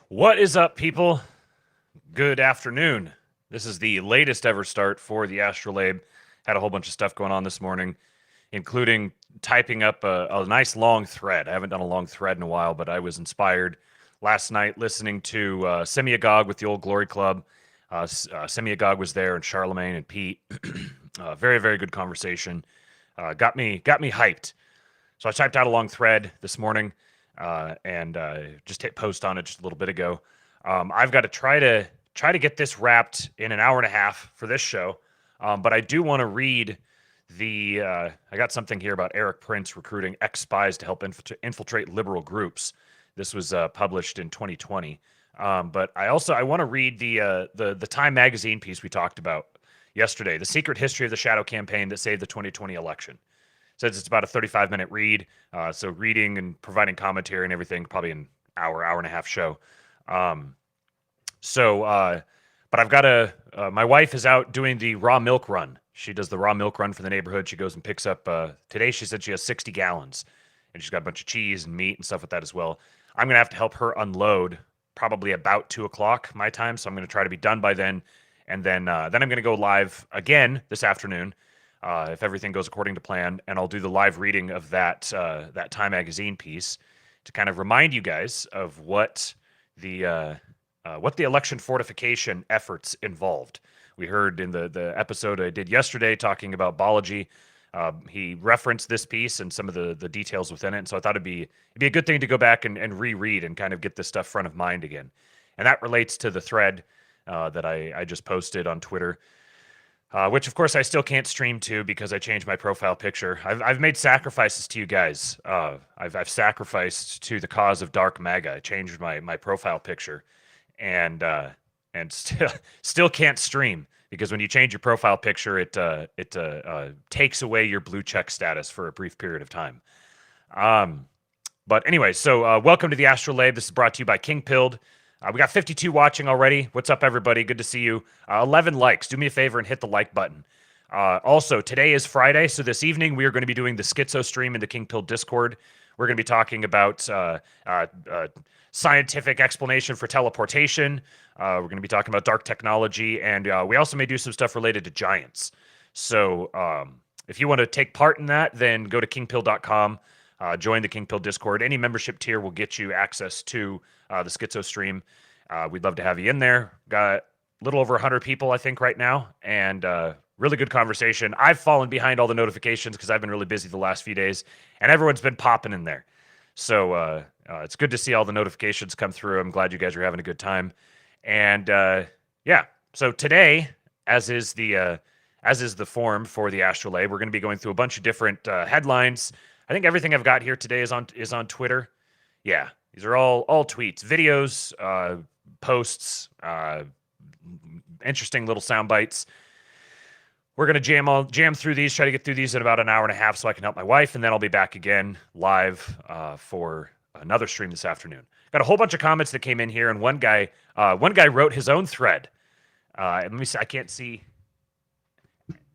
What is up, people? Good afternoon. This is the latest ever start for the ASTROLABE. Had a whole bunch of stuff going on this morning, including typing up a nice long thread. I haven't done a long thread in a while, but I was inspired last night listening to Semiagog with the Old Glory Club. Semiagog was there, and Charlemagne and Pete. Very, very good conversation. Got me hyped. So I typed out a long thread this morning. And just hit post on it just a little bit ago. I've got to try to get this wrapped in an hour and a half for this show. But I do want to read I got something here about Eric Prince recruiting ex-spies to help infiltrate liberal groups. This was published in 2020. But I want to read the Time magazine piece we talked about yesterday, The Secret History of the Shadow Campaign That Saved the 2020 Election. Says it's about a 35-minute read, so reading and providing commentary and everything, probably an hour and a half show. But I've got my wife is out doing the raw milk run. She does the raw milk run for the neighborhood. She goes and picks up, today she said she has 60 gallons, and she's got a bunch of cheese and meat and stuff with that as well. I'm going to have to help her unload probably about 2 o'clock my time, so I'm going to try to be done by then, and then I'm going to go live again this afternoon. If everything goes according to plan, and I'll do the live reading of that Time magazine piece to kind of remind you guys of what the election fortification efforts involved. We heard in the episode I did yesterday talking about Balaji. He referenced this piece and some of the details within it, and so I thought it'd be a good thing to go back and reread and kind of get this stuff front of mind again. And that relates to the thread that I just posted on Twitter. Which, of course, I still can't stream to because I changed my profile picture. I've made sacrifices to you guys. I've sacrificed to the cause of Dark MAGA. I changed my profile picture, and still can't stream because when you change your profile picture, it takes away your blue check status for a brief period of time. But anyway, so welcome to the ASTROLABE. This is brought to you by King Pilled. We got 52 watching already. What's up, everybody? Good to see you. 11 likes. Do me a favor and hit the like button. Also, today is Friday, so this evening we are going to be doing the Schizo stream in the King Pill Discord. We're going to be talking about scientific explanation for teleportation. We're going to be talking about dark technology, and we also may do some stuff related to giants. So if you want to take part in that, then go to kingpill.com. Join the King Pill Discord. Any membership tier will get you access to the Schizo stream. We'd love to have you in there. Got a little over 100 people, I think, right now, and really good conversation. I've fallen behind all the notifications because I've been really busy the last few days, and everyone's been popping in there. So it's good to see all the notifications come through. I'm glad you guys are having a good time. And yeah, so today, as is the form for the ASTROLABE, we're going to be going through a bunch of different headlines. I think everything I've got here today is on Twitter. Yeah, these are all tweets, videos, posts, interesting little sound bites. We're going to jam through these, try to get through these in about an hour and a half so I can help my wife, and then I'll be back again live for another stream this afternoon. Got a whole bunch of comments that came in here, and one guy wrote his own thread. Let me see, I can't see.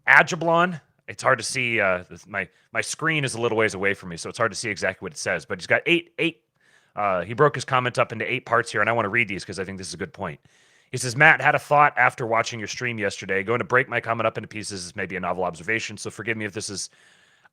Ajablon, It's hard to see. My screen is a little ways away from me, so it's hard to see exactly what it says. But he's got eight. He broke his comment up into 8 parts here, and I want to read these because I think this is a good point. He says, Matt, had a thought after watching your stream yesterday. Going to break my comment up into pieces is maybe a novel observation, so forgive me if this is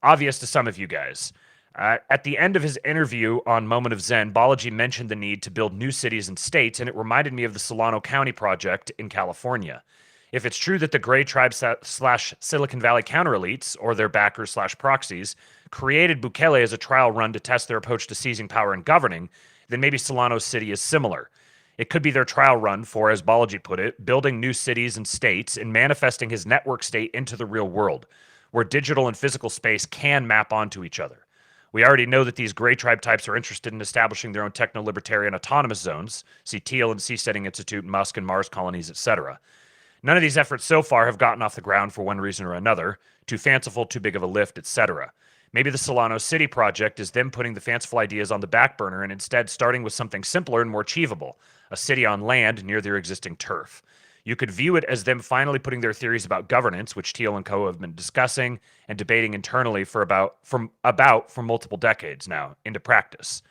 obvious to some of you guys. At the end of his interview on Moment of Zen, Balaji mentioned the need to build new cities and states, and it reminded me of the Solano County project in California. If it's true that the Gray Tribe / Silicon Valley counter-elites, or their backers / proxies, created Bukele as a trial run to test their approach to seizing power and governing, then maybe Solano City is similar. It could be their trial run for, as Balaji put it, building new cities and states and manifesting his network state into the real world, where digital and physical space can map onto each other. We already know that these Gray Tribe types are interested in establishing their own techno-libertarian autonomous zones, see Teal and Seasteading Institute, Musk and Mars colonies, etc. None of these efforts so far have gotten off the ground for one reason or another, too fanciful, too big of a lift, etc. Maybe the Solano City project is them putting the fanciful ideas on the back burner and instead starting with something simpler and more achievable, a city on land near their existing turf. You could view it as them finally putting their theories about governance, which Teal and co have been discussing and debating internally for multiple decades now, into practice.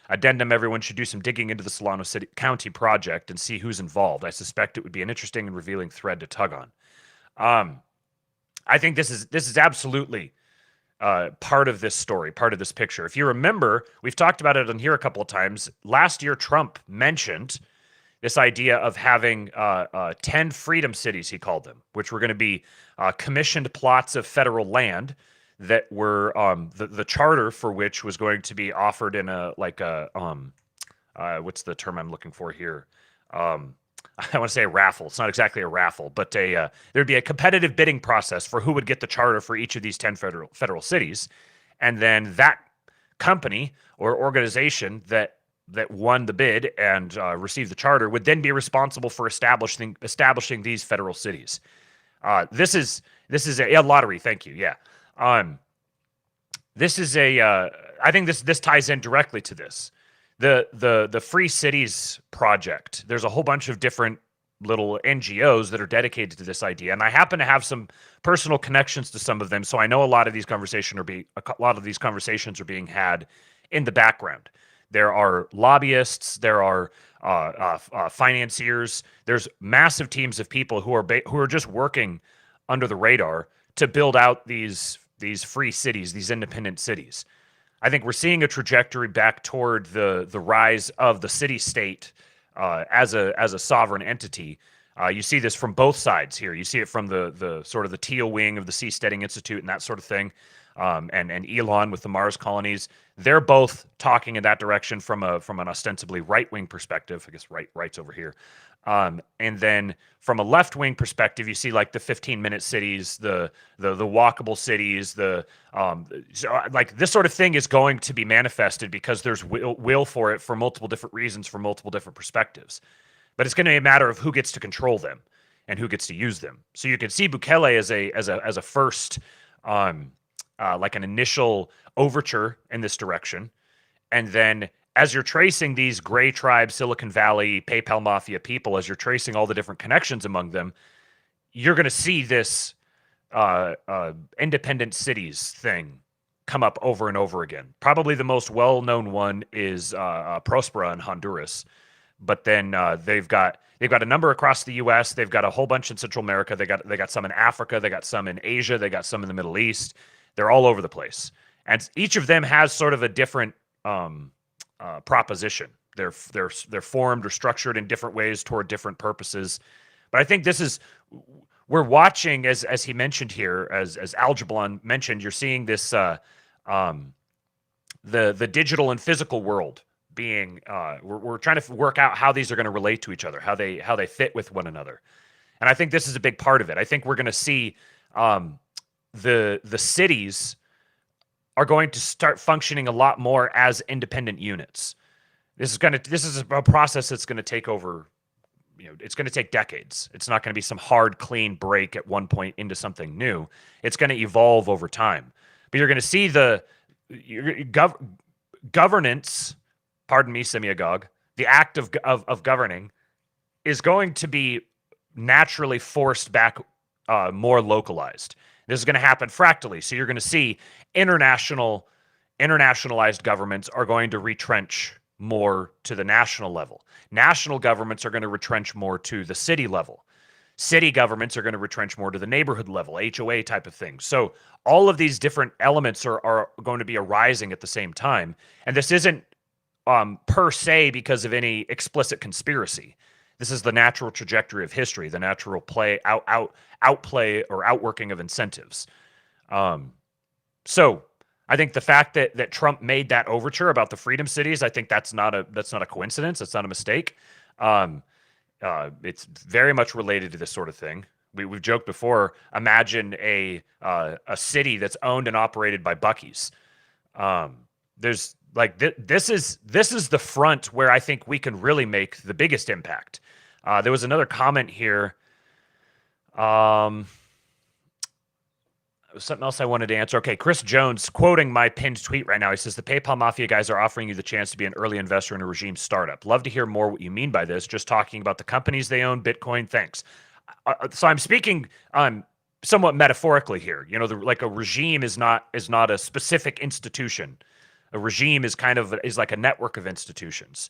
Addendum, everyone should do some digging into the Solano City County project and see who's involved. I suspect it would be an interesting and revealing thread to tug on. I think this is absolutely part of this story, part of this picture. If you remember, we've talked about it on here a couple of times. Last year, Trump mentioned this idea of having 10 freedom cities, he called them, which were going to be commissioned plots of federal land that were the charter for which was going to be offered in what's the term I'm looking for here? I want to say a raffle. It's not exactly a raffle, but there'd be a competitive bidding process for who would get the charter for each of these 10 federal cities. And then that company or organization that won the bid and received the charter would then be responsible for establishing these federal cities. This is a lottery. Thank you. Yeah. This is I think this ties in directly to this. The Free Cities project. There's a whole bunch of different little NGOs that are dedicated to this idea, and I happen to have some personal connections to some of them, so I know a lot of these conversations are being had in the background. There are lobbyists, there are financiers, there's massive teams of people who are just working under the radar to build out these free cities, these independent cities. I think we're seeing a trajectory back toward the rise of the city-state as a sovereign entity. You see this from both sides here. You see it from the sort of the Teal wing of the Seasteading Institute and that sort of thing, and Elon with the Mars colonies. They're both talking in that direction from an ostensibly right-wing perspective. I guess right's over here. And then from a left-wing perspective, you see like the 15-minute cities, the walkable cities, so like this sort of thing is going to be manifested because there's will for it for multiple different reasons, for multiple different perspectives. But it's going to be a matter of who gets to control them and who gets to use them. So you can see Bukele as a first, like an initial overture in this direction, and then as you're tracing these Gray Tribe, Silicon Valley, PayPal Mafia people, as you're tracing all the different connections among them, you're going to see this independent cities thing come up over and over again. Probably the most well-known one is Prospera in Honduras, but then they've got a number across the U.S. They've got a whole bunch in Central America. They got some in Africa. They got some in Asia. They got some in the Middle East. They're all over the place, and each of them has sort of a different proposition. They're formed or structured in different ways toward different purposes. But I think we're watching, as he mentioned here, as Algeblan mentioned, you're seeing this the digital and physical world being we're trying to work out how these are going to relate to each other, how they fit with one another. And I think this is a big part of it. I think we're going to see the cities are going to start functioning a lot more as independent units. This is a process that's going to take over, it's going to take decades. It's not going to be some hard, clean break at one point into something new. It's going to evolve over time. But you're going to see the governance, pardon me, semiagog, the act of governing is going to be naturally forced back more localized. This is going to happen fractally. So you're going to see internationalized governments are going to retrench more to the national level. National governments are going to retrench more to the city level. City governments are going to retrench more to the neighborhood level, HOA type of things. So all of these different elements are going to be arising at the same time. And this isn't per se because of any explicit conspiracy. This is the natural trajectory of history, the natural outplay or outworking of incentives. So I think the fact that Trump made that overture about the freedom cities, I think that's not a coincidence. That's not a mistake. It's very much related to this sort of thing. We've joked before. Imagine a city that's owned and operated by Buc-ee's. There's like this is the front where I think we can really make the biggest impact. There was another comment here. Something else I wanted to answer. Okay, Chris Jones quoting my pinned tweet right now. He says, the PayPal Mafia guys are offering you the chance to be an early investor in a regime startup. Love to hear more what you mean by this. Just talking about the companies they own, Bitcoin. Thanks. So I'm speaking somewhat metaphorically here. You know, like a regime is not a specific institution. A regime is like a network of institutions.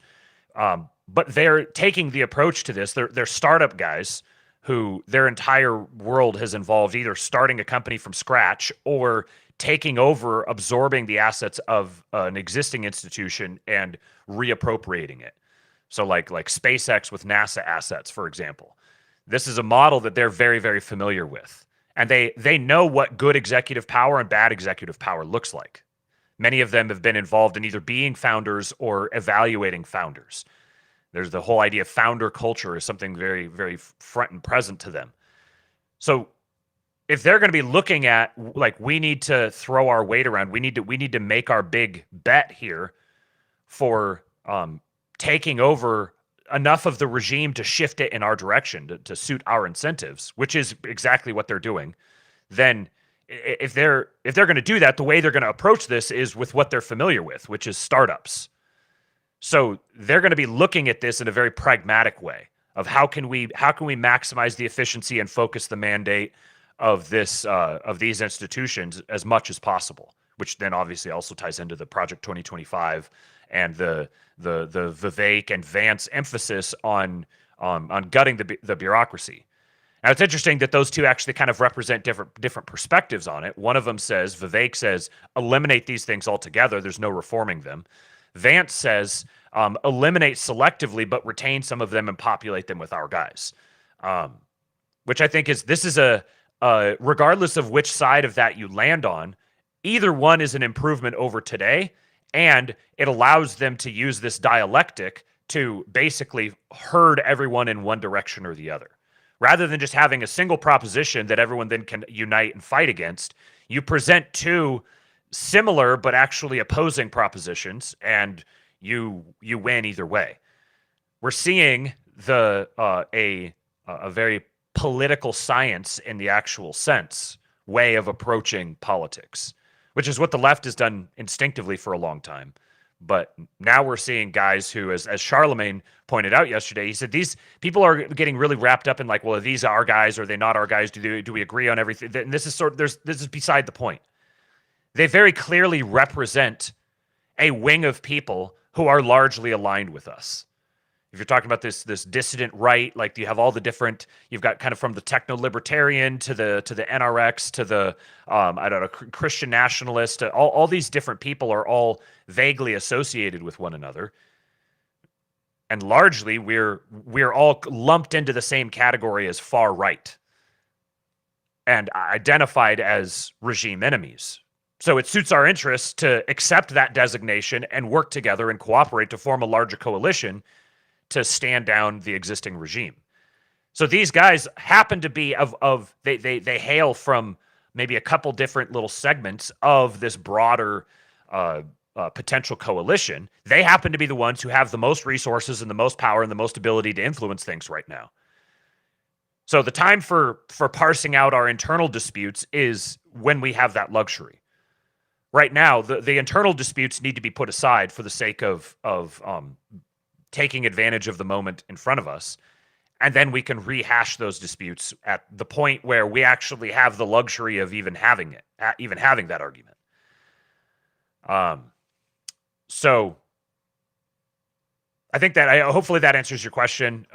But they're taking the approach to this. They're startup guys who their entire world has involved either starting a company from scratch or taking over, absorbing the assets of an existing institution and reappropriating it. So like SpaceX with NASA assets, for example. This is a model that they're very, very familiar with. And they know what good executive power and bad executive power looks like. Many of them have been involved in either being founders or evaluating founders. There's the whole idea of founder culture is something very, very front and present to them. So if they're going to be looking at, like, we need to throw our weight around, we need to make our big bet here for taking over enough of the regime to shift it in our direction to suit our incentives, which is exactly what they're doing, then if they're going to do that, the way they're going to approach this is with what they're familiar with, which is startups. So they're going to be looking at this in a very pragmatic way of how can we maximize the efficiency and focus the mandate of these institutions as much as possible, which then obviously also ties into the Project 2025 and the Vivek and Vance emphasis on gutting the bureaucracy. Now, it's interesting that those two actually kind of represent different perspectives on it. One of them says, Vivek says, eliminate these things altogether. There's no reforming them. Vance says, eliminate selectively, but retain some of them and populate them with our guys. Which I think this is regardless of which side of that you land on, either one is an improvement over today, and it allows them to use this dialectic to basically herd everyone in one direction or the other. Rather than just having a single proposition that everyone then can unite and fight against, you present two similar but actually opposing propositions, and you win either way. We're seeing a very political science in the actual sense way of approaching politics, which is what the left has done instinctively for a long time. But now we're seeing guys who, as Charlemagne pointed out yesterday, he said these people are getting really wrapped up in like, well, are these our guys? Or are they not our guys? Do we agree on everything? And this is beside the point. They very clearly represent a wing of people who are largely aligned with us. If you're talking about this dissident right, like you have all the different, you've got kind of from the techno-libertarian to the NRX to the I don't know, Christian nationalist, all these different people are all vaguely associated with one another. And largely we're all lumped into the same category as far right and identified as regime enemies. So it suits our interests to accept that designation and work together and cooperate to form a larger coalition to stand down the existing regime. So these guys happen to be they hail from maybe a couple different little segments of this broader potential coalition. They happen to be the ones who have the most resources and the most power and the most ability to influence things right now. So the time for parsing out our internal disputes is when we have that luxury. Right now, the internal disputes need to be put aside for the sake of taking advantage of the moment in front of us. and then we can rehash those disputes at the point where we actually have the luxury of even having that argument. So I think that hopefully that answers your question.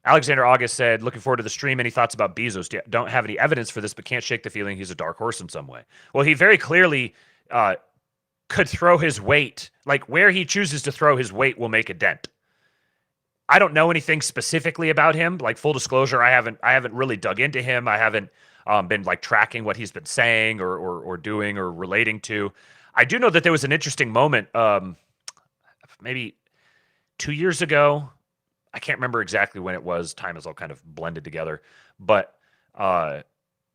Alexander August said, looking forward to the stream. Any thoughts about Bezos? Don't have any evidence for this, but can't shake the feeling he's a dark horse in some way. Well, he very clearly could throw his weight. Like, where he chooses to throw his weight will make a dent. I don't know anything specifically about him. Like, full disclosure, I haven't really dug into him. I haven't been like tracking what he's been saying or doing or relating to. I do know that there was an interesting moment, maybe 2 years ago. I can't remember exactly when it was. Time is all kind of blended together. But it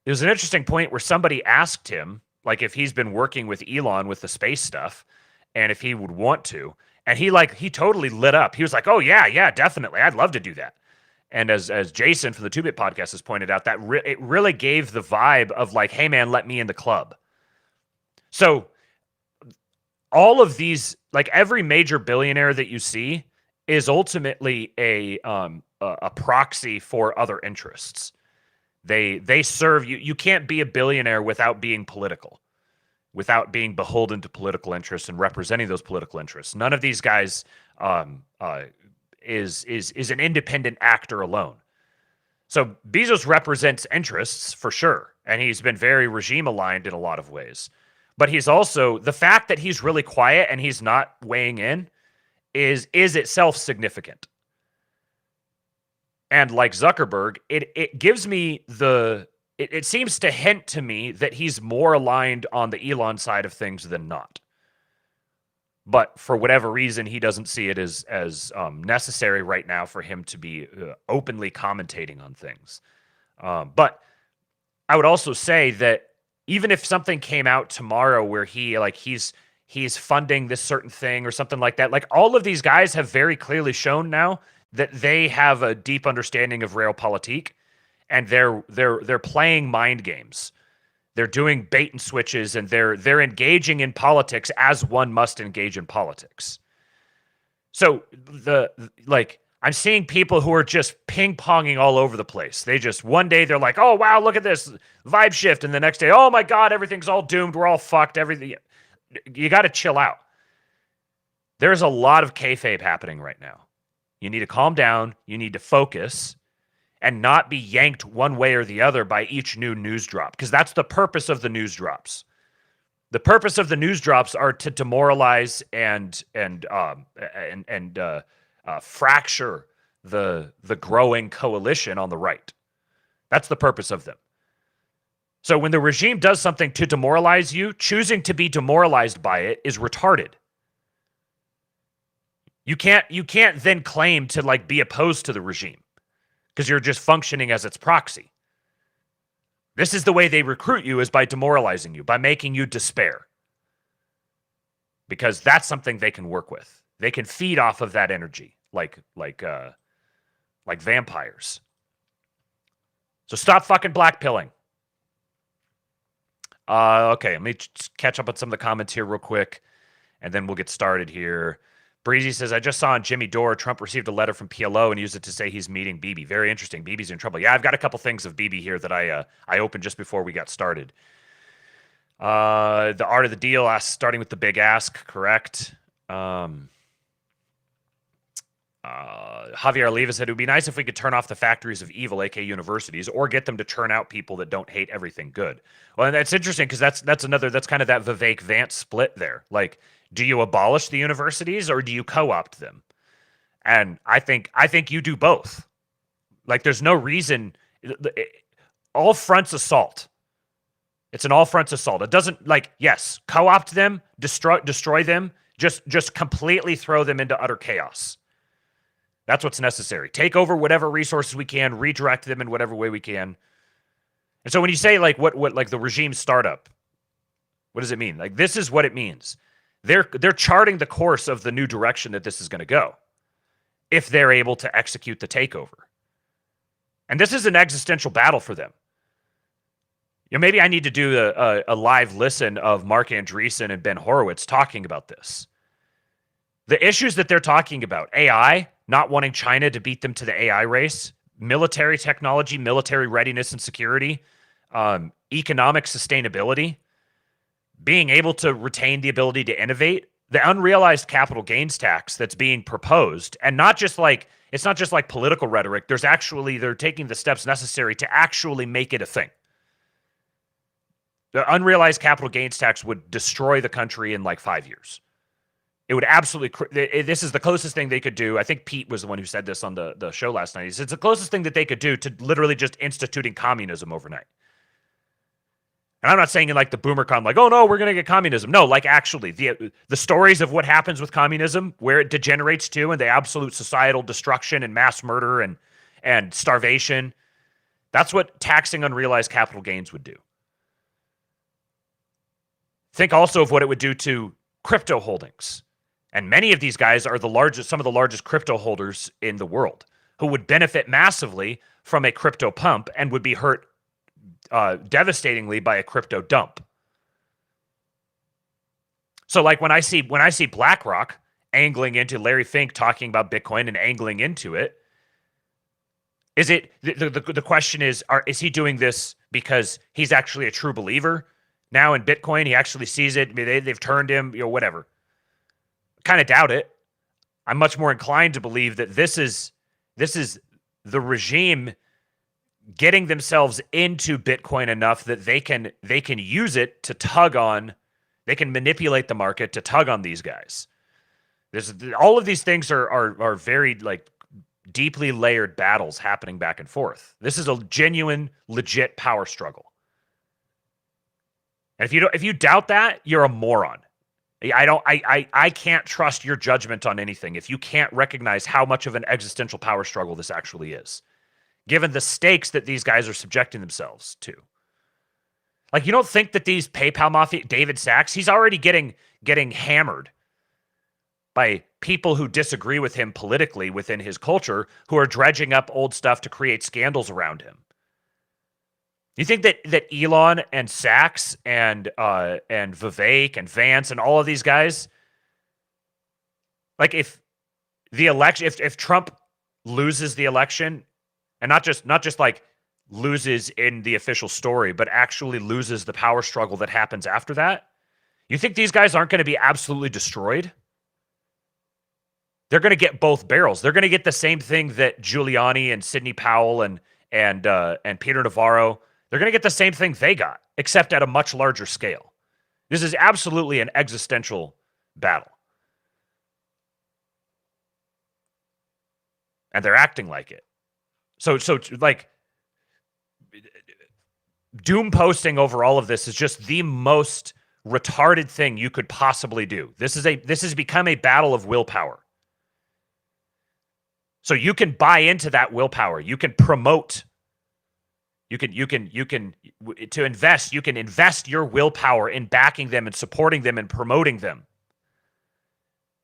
was an interesting point where somebody asked him, like, if he's been working with Elon with the space stuff and if he would want to. And he totally lit up. He was like, "Oh yeah, definitely. I'd love to do that." And as Jason from the 2-Bit podcast has pointed out, that it really gave the vibe of like, "Hey man, let me in the club." So all of these, like every major billionaire that you see, is ultimately a proxy for other interests. They serve you. You can't be a billionaire without being political, without being beholden to political interests and representing those political interests. None of these guys is an independent actor alone. So Bezos represents interests for sure, and he's been very regime aligned in a lot of ways. But he's also, the fact that he's really quiet and he's not weighing in is itself significant. And like Zuckerberg, it gives me it seems to hint to me that he's more aligned on the Elon side of things than not. But for whatever reason, he doesn't see it as necessary right now for him to be openly commentating on things. But I would also say that even if something came out tomorrow where he's funding this certain thing or something like that, like all of these guys have very clearly shown now that they have a deep understanding of realpolitik, and they're playing mind games. They're doing bait and switches, and they're engaging in politics as one must engage in politics. So I'm seeing people who are just ping-ponging all over the place. They just, one day they're like, "Oh wow, look at this vibe shift," and the next day, "Oh my God, everything's all doomed. We're all fucked." Everything. You got to chill out. There's a lot of kayfabe happening right now. You need to calm down. You need to focus and not be yanked one way or the other by each new news drop, because that's the purpose of the news drops. The purpose of the news drops are to demoralize and fracture the growing coalition on the right. That's the purpose of them. So when the regime does something to demoralize you, choosing to be demoralized by it is retarded. You can't then claim to like be opposed to the regime because you're just functioning as its proxy. This is the way they recruit you, is by demoralizing you, by making you despair. Because that's something they can work with. They can feed off of that energy like vampires. So stop fucking blackpilling. Okay, let me just catch up on some of the comments here real quick, and then we'll get started here. Breezy says, "I just saw on Jimmy Dore, Trump received a letter from PLO and used it to say he's meeting Bibi. Very interesting. Bibi's in trouble." Yeah, I've got a couple things of Bibi here that I opened just before we got started. The Art of the Deal, starting with the big ask, correct? Javier Oliva said, "It would be nice if we could turn off the factories of evil, aka universities, or get them to turn out people that don't hate everything good." Well, and that's interesting because that's kind of that Vivek Vance split there. Like, do you abolish the universities or do you co-opt them? And I think you do both. Like, there's no reason. All fronts assault. It's an all fronts assault. It doesn't, like, yes, co-opt them, destroy them, just completely throw them into utter chaos. That's what's necessary. Take over whatever resources we can, redirect them in whatever way we can. And so when you say like what like the regime startup, what does it mean? Like, this is what it means. They're charting the course of the new direction that this is going to go if they're able to execute the takeover. And this is an existential battle for them. You know, maybe I need to do a live listen of Mark Andreessen and Ben Horowitz talking about this. The issues that they're talking about, AI, not wanting China to beat them to the AI race, military technology, military readiness and security, economic sustainability, being able to retain the ability to innovate, the unrealized capital gains tax that's being proposed, and not just like, it's not just like political rhetoric. They're taking the steps necessary to actually make it a thing. The unrealized capital gains tax would destroy the country in like 5 years. It would absolutely, this is the closest thing they could do. I think Pete was the one who said this on the show last night. He said it's the closest thing that they could do to literally just instituting communism overnight. And I'm not saying in like the boomer con, like, oh no, we're going to get communism. No, like actually the stories of what happens with communism, where it degenerates to, and the absolute societal destruction and mass murder and starvation. That's what taxing unrealized capital gains would do. Think also of what it would do to crypto holdings. And many of these guys are some of the largest crypto holders in the world, who would benefit massively from a crypto pump and would be hurt devastatingly by a crypto dump. So like when I see BlackRock angling into Larry Fink talking about Bitcoin and angling into it, is it the question is he doing this because he's actually a true believer now in Bitcoin? He actually sees it. I mean, they've turned him, whatever. Kind of doubt it. I'm much more inclined to believe that this is the regime getting themselves into Bitcoin enough that they can use it to tug on, they can manipulate the market to tug on these guys. All of these things are very like deeply layered battles happening back and forth. This is a genuine, legit power struggle. And if you doubt that, you're a moron. I can't trust your judgment on anything if you can't recognize how much of an existential power struggle this actually is, given the stakes that these guys are subjecting themselves to. Like, you don't think that these PayPal mafia, David Sachs, he's already getting hammered by people who disagree with him politically within his culture, who are dredging up old stuff to create scandals around him. You think that Elon and Sachs and Vivek and Vance and all of these guys, like if Trump loses the election, and not just like loses in the official story, but actually loses the power struggle that happens after that, you think these guys aren't going to be absolutely destroyed? They're going to get both barrels. They're going to get the same thing that Giuliani and Sidney Powell and Peter Navarro, they're going to get the same thing they got, except at a much larger scale. This is absolutely an existential battle. And they're acting like it. So like, doom posting over all of this is just the most retarded thing you could possibly do. This has become a battle of willpower. So you can buy into that willpower. You can promote. You can invest your willpower in backing them and supporting them and promoting them.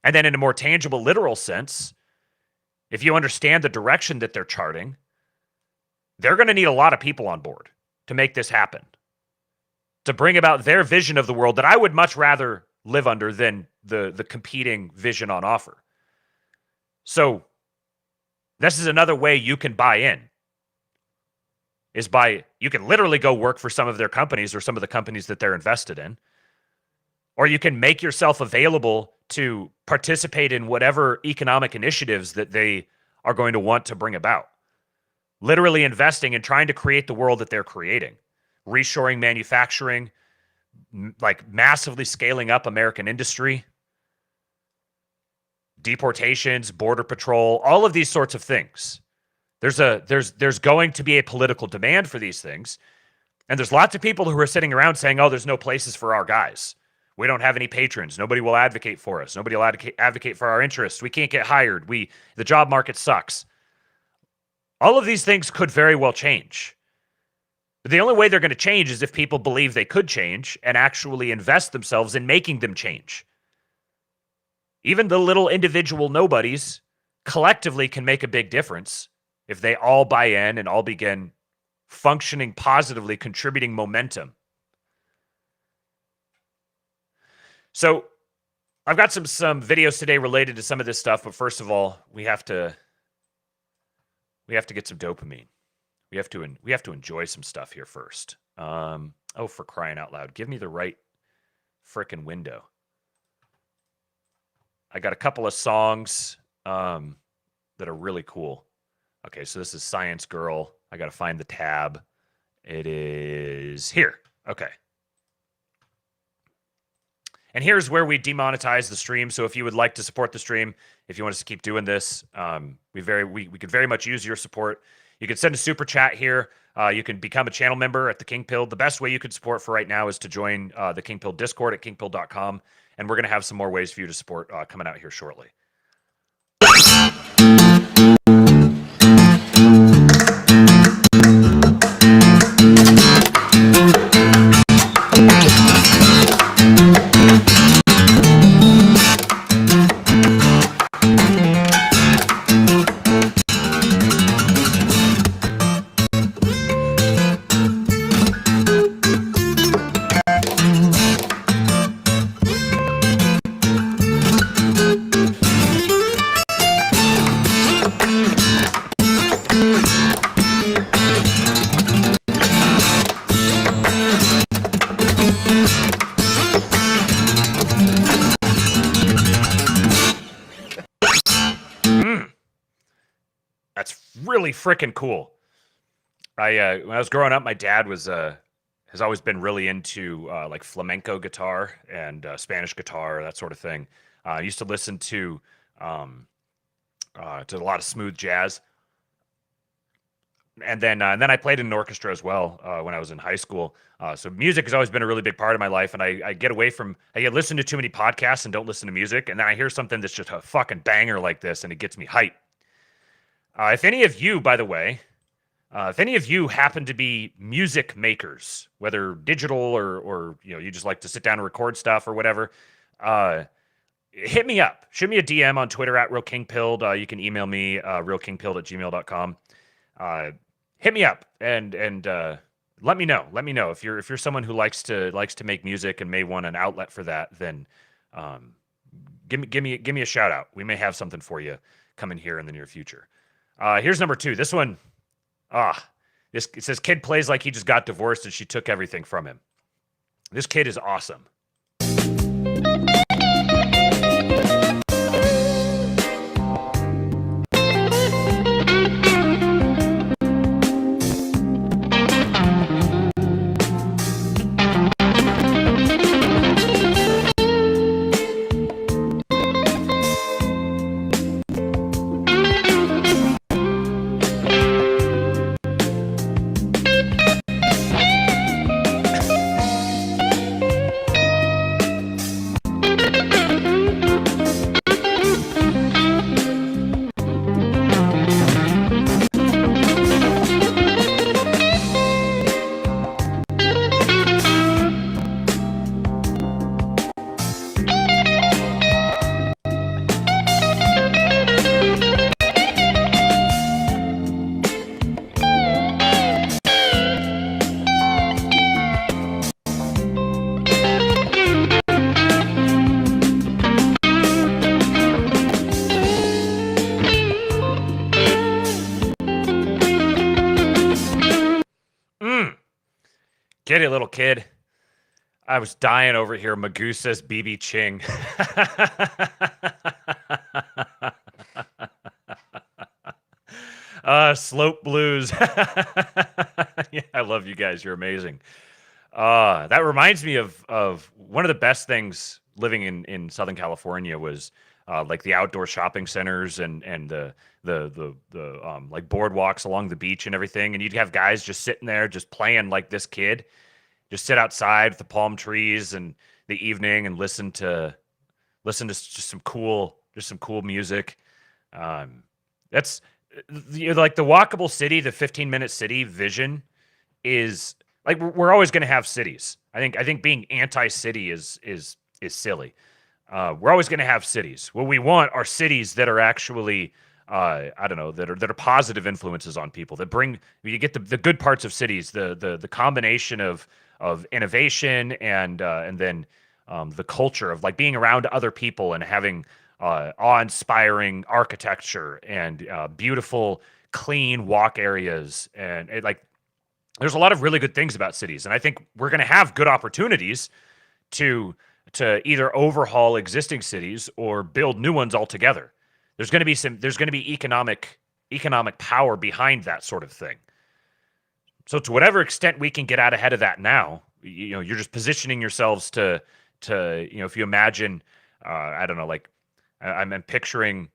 And then in a more tangible, literal sense, if you understand the direction that they're charting, they're going to need a lot of people on board to make this happen, to bring about their vision of the world that I would much rather live under than the competing vision on offer. So this is another way you can buy in, is you can literally go work for some of their companies or some of the companies that they're invested in, or you can make yourself available to participate in whatever economic initiatives that they are going to want to bring about. Literally investing and trying to create the world that they're creating, reshoring manufacturing, like massively scaling up American industry, deportations, border patrol, all of these sorts of things. There's going to be a political demand for these things. And there's lots of people who are sitting around saying, oh, there's no places for our guys. We don't have any patrons. Nobody will advocate for us. Nobody will advocate for our interests. We can't get hired. The job market sucks. All of these things could very well change. But the only way they're going to change is if people believe they could change and actually invest themselves in making them change. Even the little individual nobodies collectively can make a big difference if they all buy in and all begin functioning positively, contributing momentum. So I've got some videos today related to some of this stuff, but first of all, we have to We have to get some dopamine. We have to enjoy some stuff here first. Oh, for crying out loud. Give me the right frickin' window. I got a couple of songs that are really cool. Okay, so this is Science Girl. I got to find the tab. It is here. Okay. And here's where we demonetize the stream. So if you would like to support the stream, if you want us to keep doing this, we could very much use your support. You can send a super chat here. You can become a channel member at the King Pill. The best way you could support for right now is to join the King Pill Discord at kingpill.com. And we're going to have some more ways for you to support coming out here shortly. Really freaking cool. When I was growing up, my dad has always been really into like flamenco guitar and Spanish guitar, that sort of thing. I used to listen to a lot of smooth jazz, and then I played in an orchestra as well when I was in high school. So music has always been a really big part of my life, and I get listen to too many podcasts and don't listen to music, and then I hear something that's just a fucking banger like this, and it gets me hyped. If any of you, by the way, if any of you happen to be music makers, whether digital or you just like to sit down and record stuff or whatever, hit me up. Shoot me a DM on Twitter at RealKingPilled. You can email me realkingpilled@gmail.com. Hit me up and let me know. Let me know if you're someone who likes to make music and may want an outlet for that. Then give me a shout out. We may have something for you coming here in the near future. Here's number 2. This one, it says kid plays like he just got divorced and she took everything from him. This kid is awesome. Get it, little kid. I was dying over here. Magoo says Bibi Ching. Slope Blues. Yeah, I love you guys. You're amazing. That reminds me of one of the best things living in Southern California was like the outdoor shopping centers and the like boardwalks along the beach and everything. And you'd have guys just sitting there, just playing like this kid, just sit outside with the palm trees and the evening and listen to just some cool music. That's like the walkable city, the 15-minute city vision is like, we're always going to have cities. I think being anti-city is silly. We're always going to have cities. What we want are cities that are actually, I don't know, that are positive influences on people, that bring, you get the good parts of cities, the combination of innovation and then the culture of like being around other people and having awe-inspiring architecture and beautiful, clean walk areas, and there's a lot of really good things about cities, and I think we're going to have good opportunities to either overhaul existing cities or build new ones altogether. There's going to be economic power behind that sort of thing. So to whatever extent we can get out ahead of that now, you're just positioning yourselves to if you imagine, I don't know, like I'm picturing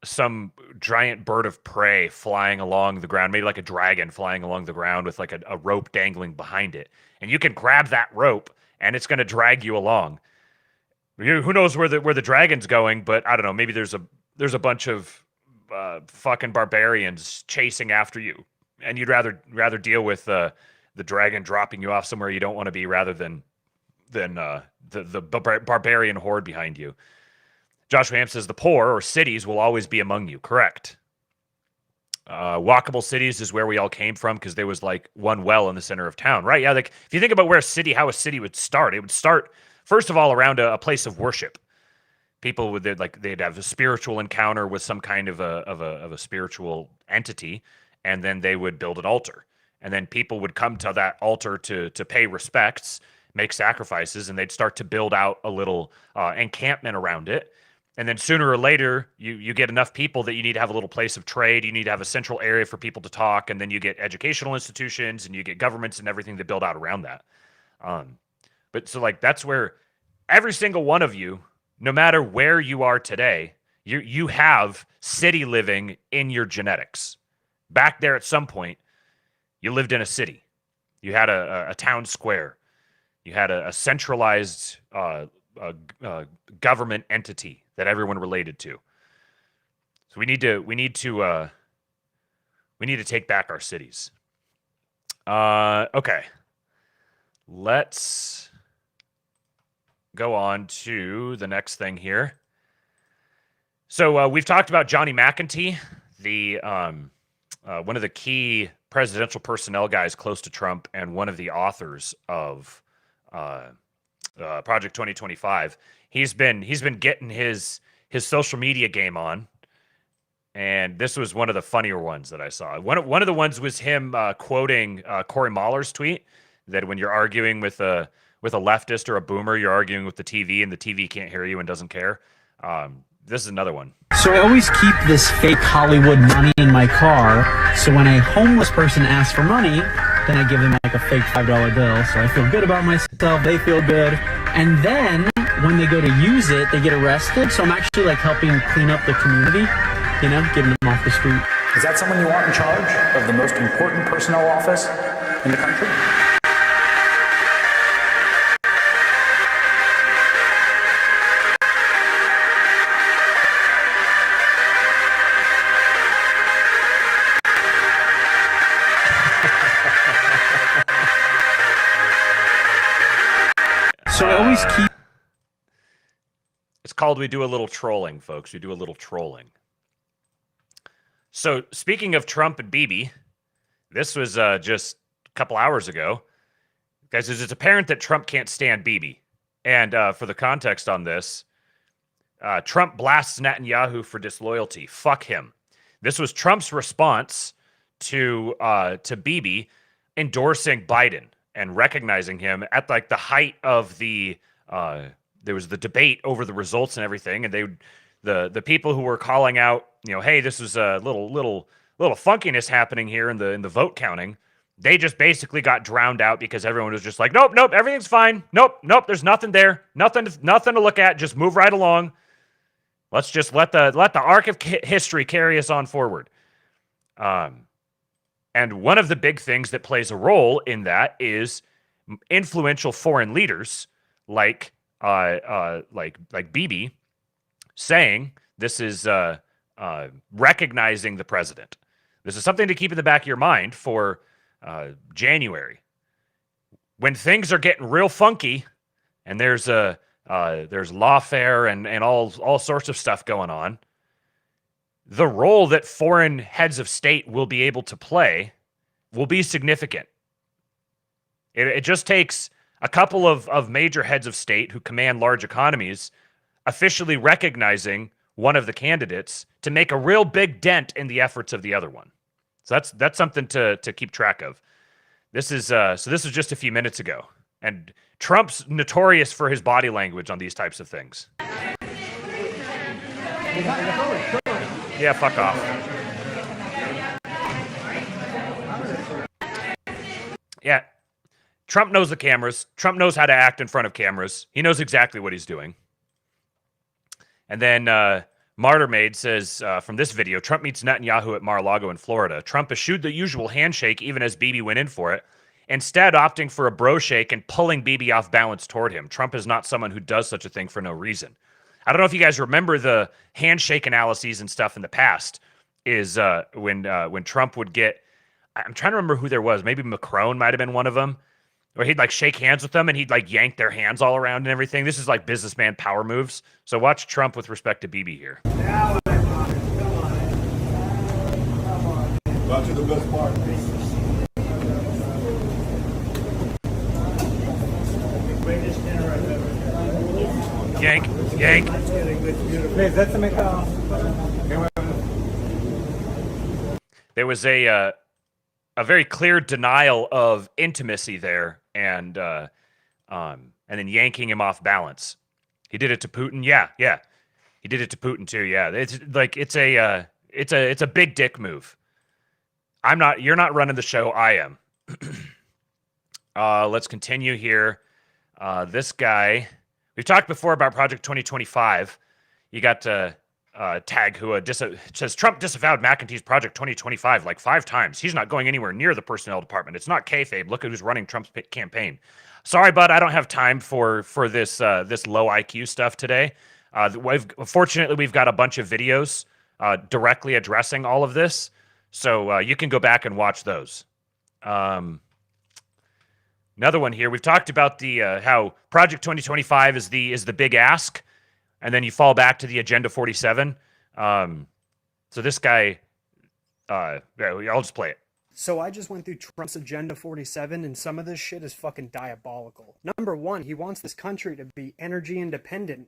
some giant bird of prey flying along the ground, maybe like a dragon flying along the ground with like a rope dangling behind it. And you can grab that rope and it's going to drag you along. Who knows where the dragon's going, but I don't know, maybe there's a bunch of fucking barbarians chasing after you. And you'd rather deal with the dragon dropping you off somewhere you don't want to be rather than the barbarian horde behind you. Joshua Ham says the poor or cities will always be among you. Correct. Walkable cities is where we all came from because there was like one well in the center of town, right? Yeah, like if you think about how a city would start, it would start first of all around a place of worship. People they'd have a spiritual encounter with some kind of a spiritual entity, and then they would build an altar, and then people would come to that altar to pay respects, make sacrifices, and they'd start to build out a little encampment around it. And then sooner or later, you get enough people that you need to have a little place of trade. You need to have a central area for people to talk. And then you get educational institutions and you get governments and everything that build out around that. But so like that's where every single one of you, no matter where you are today, you have city living in your genetics. Back there at some point, you lived in a city. You had a town square. You had a centralized government entity that everyone related to. So we need to take back our cities. Okay. Let's go on to the next thing here. So we've talked about Johnny McEntee, the one of the key presidential personnel guys close to Trump and one of the authors of Project 2025. He's been getting his social media game on, and this was one of the funnier ones that I saw. One of the ones was him quoting Corey Mahler's tweet that when you're arguing with a leftist or a boomer, you're arguing with the TV, and the TV can't hear you and doesn't care. This is another one. So I always keep this fake Hollywood money in my car, so when a homeless person asks for money, then I give them like a fake $5 bill, so I feel good about myself, they feel good, and then when they go to use it, they get arrested, so I'm actually like helping clean up the community, getting them off the street. Is that someone you want in charge of the most important personnel office in the country? So I always keep... It's called We Do a Little Trolling, folks. We do a little trolling. So speaking of Trump and Bibi, this was just a couple hours ago. Guys, it's apparent that Trump can't stand Bibi. And for the context on this, Trump blasts Netanyahu for disloyalty. Fuck him. This was Trump's response to Bibi endorsing Biden and recognizing him at like the height of the there was the debate over the results and everything, and the people who were calling out, hey, this was a little funkiness happening here in the vote counting. They just basically got drowned out because everyone was just like, nope, everything's fine. Nope, there's nothing there, nothing to look at. Just move right along. Let's just let the arc of history carry us on forward. And one of the big things that plays a role in that is influential foreign leaders like Bibi saying this is recognizing the president. This is something to keep in the back of your mind for January, when things are getting real funky, and there's lawfare and all sorts of stuff going on. The role that foreign heads of state will be able to play will be significant. It just takes a couple of major heads of state who command large economies officially recognizing one of the candidates to make a real big dent in the efforts of the other one. So that's something to keep track of. This is this was just a few minutes ago, and Trump's notorious for his body language on these types of things. Yeah, fuck off. Yeah, Trump knows the cameras. Trump knows how to act in front of cameras. He knows exactly what he's doing. And then Martyr Maid says, from this video, Trump meets Netanyahu at Mar-a-Lago in Florida. Trump eschewed the usual handshake even as Bibi went in for it, instead opting for a bro shake and pulling Bibi off balance toward him. Trump is not someone who does such a thing for no reason. I don't know if you guys remember the handshake analyses and stuff in the past, is when Trump would get, I'm trying to remember who there was, maybe Macron might have been one of them, where he'd like shake hands with them and he'd like yank their hands all around and everything. This is like businessman power moves. So watch Trump with respect to Bibi here. Got to the best part. Yank, yank. Please, let's make There was a very clear denial of intimacy there, and then yanking him off balance. He did it to Putin. Yeah. He did it to Putin too. Yeah. It's like it's a big dick move. You're not running the show. I am. Let's continue here. This guy, we've talked before about Project 2025. You got Tag, who says Trump disavowed McEntee's Project 2025 like 5 times. He's not going anywhere near the personnel department. It's not kayfabe. Look at who's running Trump's campaign. Sorry, bud, I don't have time for this low IQ stuff today. Fortunately, we've got a bunch of videos directly addressing all of this, so you can go back and watch those. Another one here. We've talked about the how Project 2025 is the big ask, and then you fall back to the Agenda 47. So this guy, I'll just play it. So I just went through Trump's Agenda 47, and some of this shit is fucking diabolical. Number one, he wants this country to be energy independent.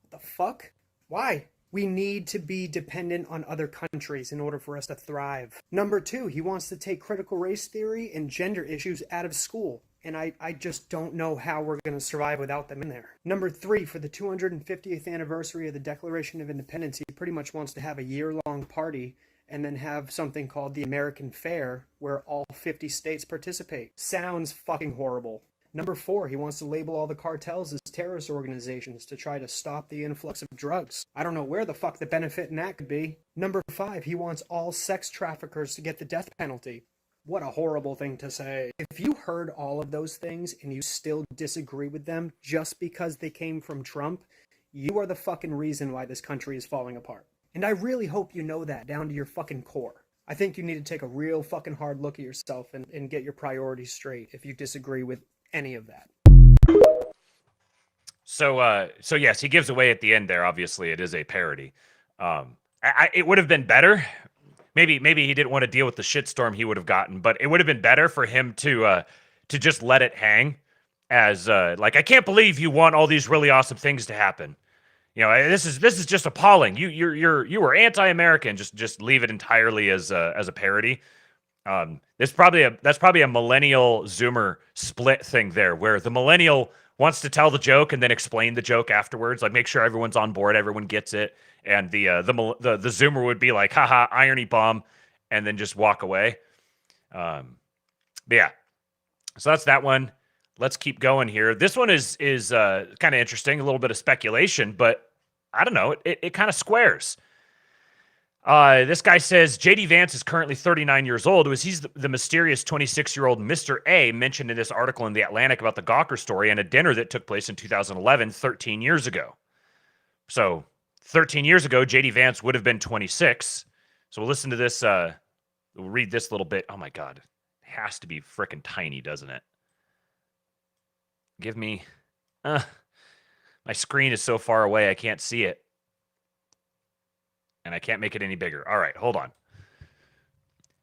What the fuck? Why? We need to be dependent on other countries in order for us to thrive. Number two, he wants to take critical race theory and gender issues out of school. And I just don't know how we're going to survive without them in there. Number three, for the 250th anniversary of the Declaration of Independence, he pretty much wants to have a year-long party and then have something called the American Fair where all 50 states participate. Sounds fucking horrible. Number four, he wants to label all the cartels as terrorist organizations to try to stop the influx of drugs. I don't know where the fuck the benefit in that could be. Number five, he wants all sex traffickers to get the death penalty. What a horrible thing to say. If you heard all of those things and you still disagree with them just because they came from Trump, you are the fucking reason why this country is falling apart. And I really hope you know that down to your fucking core. I think you need to take a real fucking hard look at yourself and get your priorities straight if you disagree with any of that. So yes, he gives away at the end there. Obviously, it is a parody. It would have been better. Maybe he didn't want to deal with the shitstorm he would have gotten, but it would have been better for him to just let it hang as like, I can't believe you want all these really awesome things to happen. You know, this is just appalling. You were anti-American. Just leave it entirely as a parody. That's probably a millennial Zoomer split thing there, where the millennial wants to tell the joke and then explain the joke afterwards, like make sure everyone's on board, everyone gets it, and the Zoomer would be like, haha, irony bomb, and then just walk away. But yeah, so that's that one. Let's keep going here. This one is kind of interesting, a little bit of speculation, but I don't know, it kind of squares. This guy says J.D. Vance is currently 39 years old. He's the mysterious 26-year-old Mr. A mentioned in this article in The Atlantic about the Gawker story and a dinner that took place in 2011, 13 years ago. So 13 years ago, J.D. Vance would have been 26. So we'll listen to this. We'll read this little bit. Oh, my God. It has to be freaking tiny, doesn't it? Give me... my screen is so far away, I can't see it. And I can't make it any bigger. All right, hold on.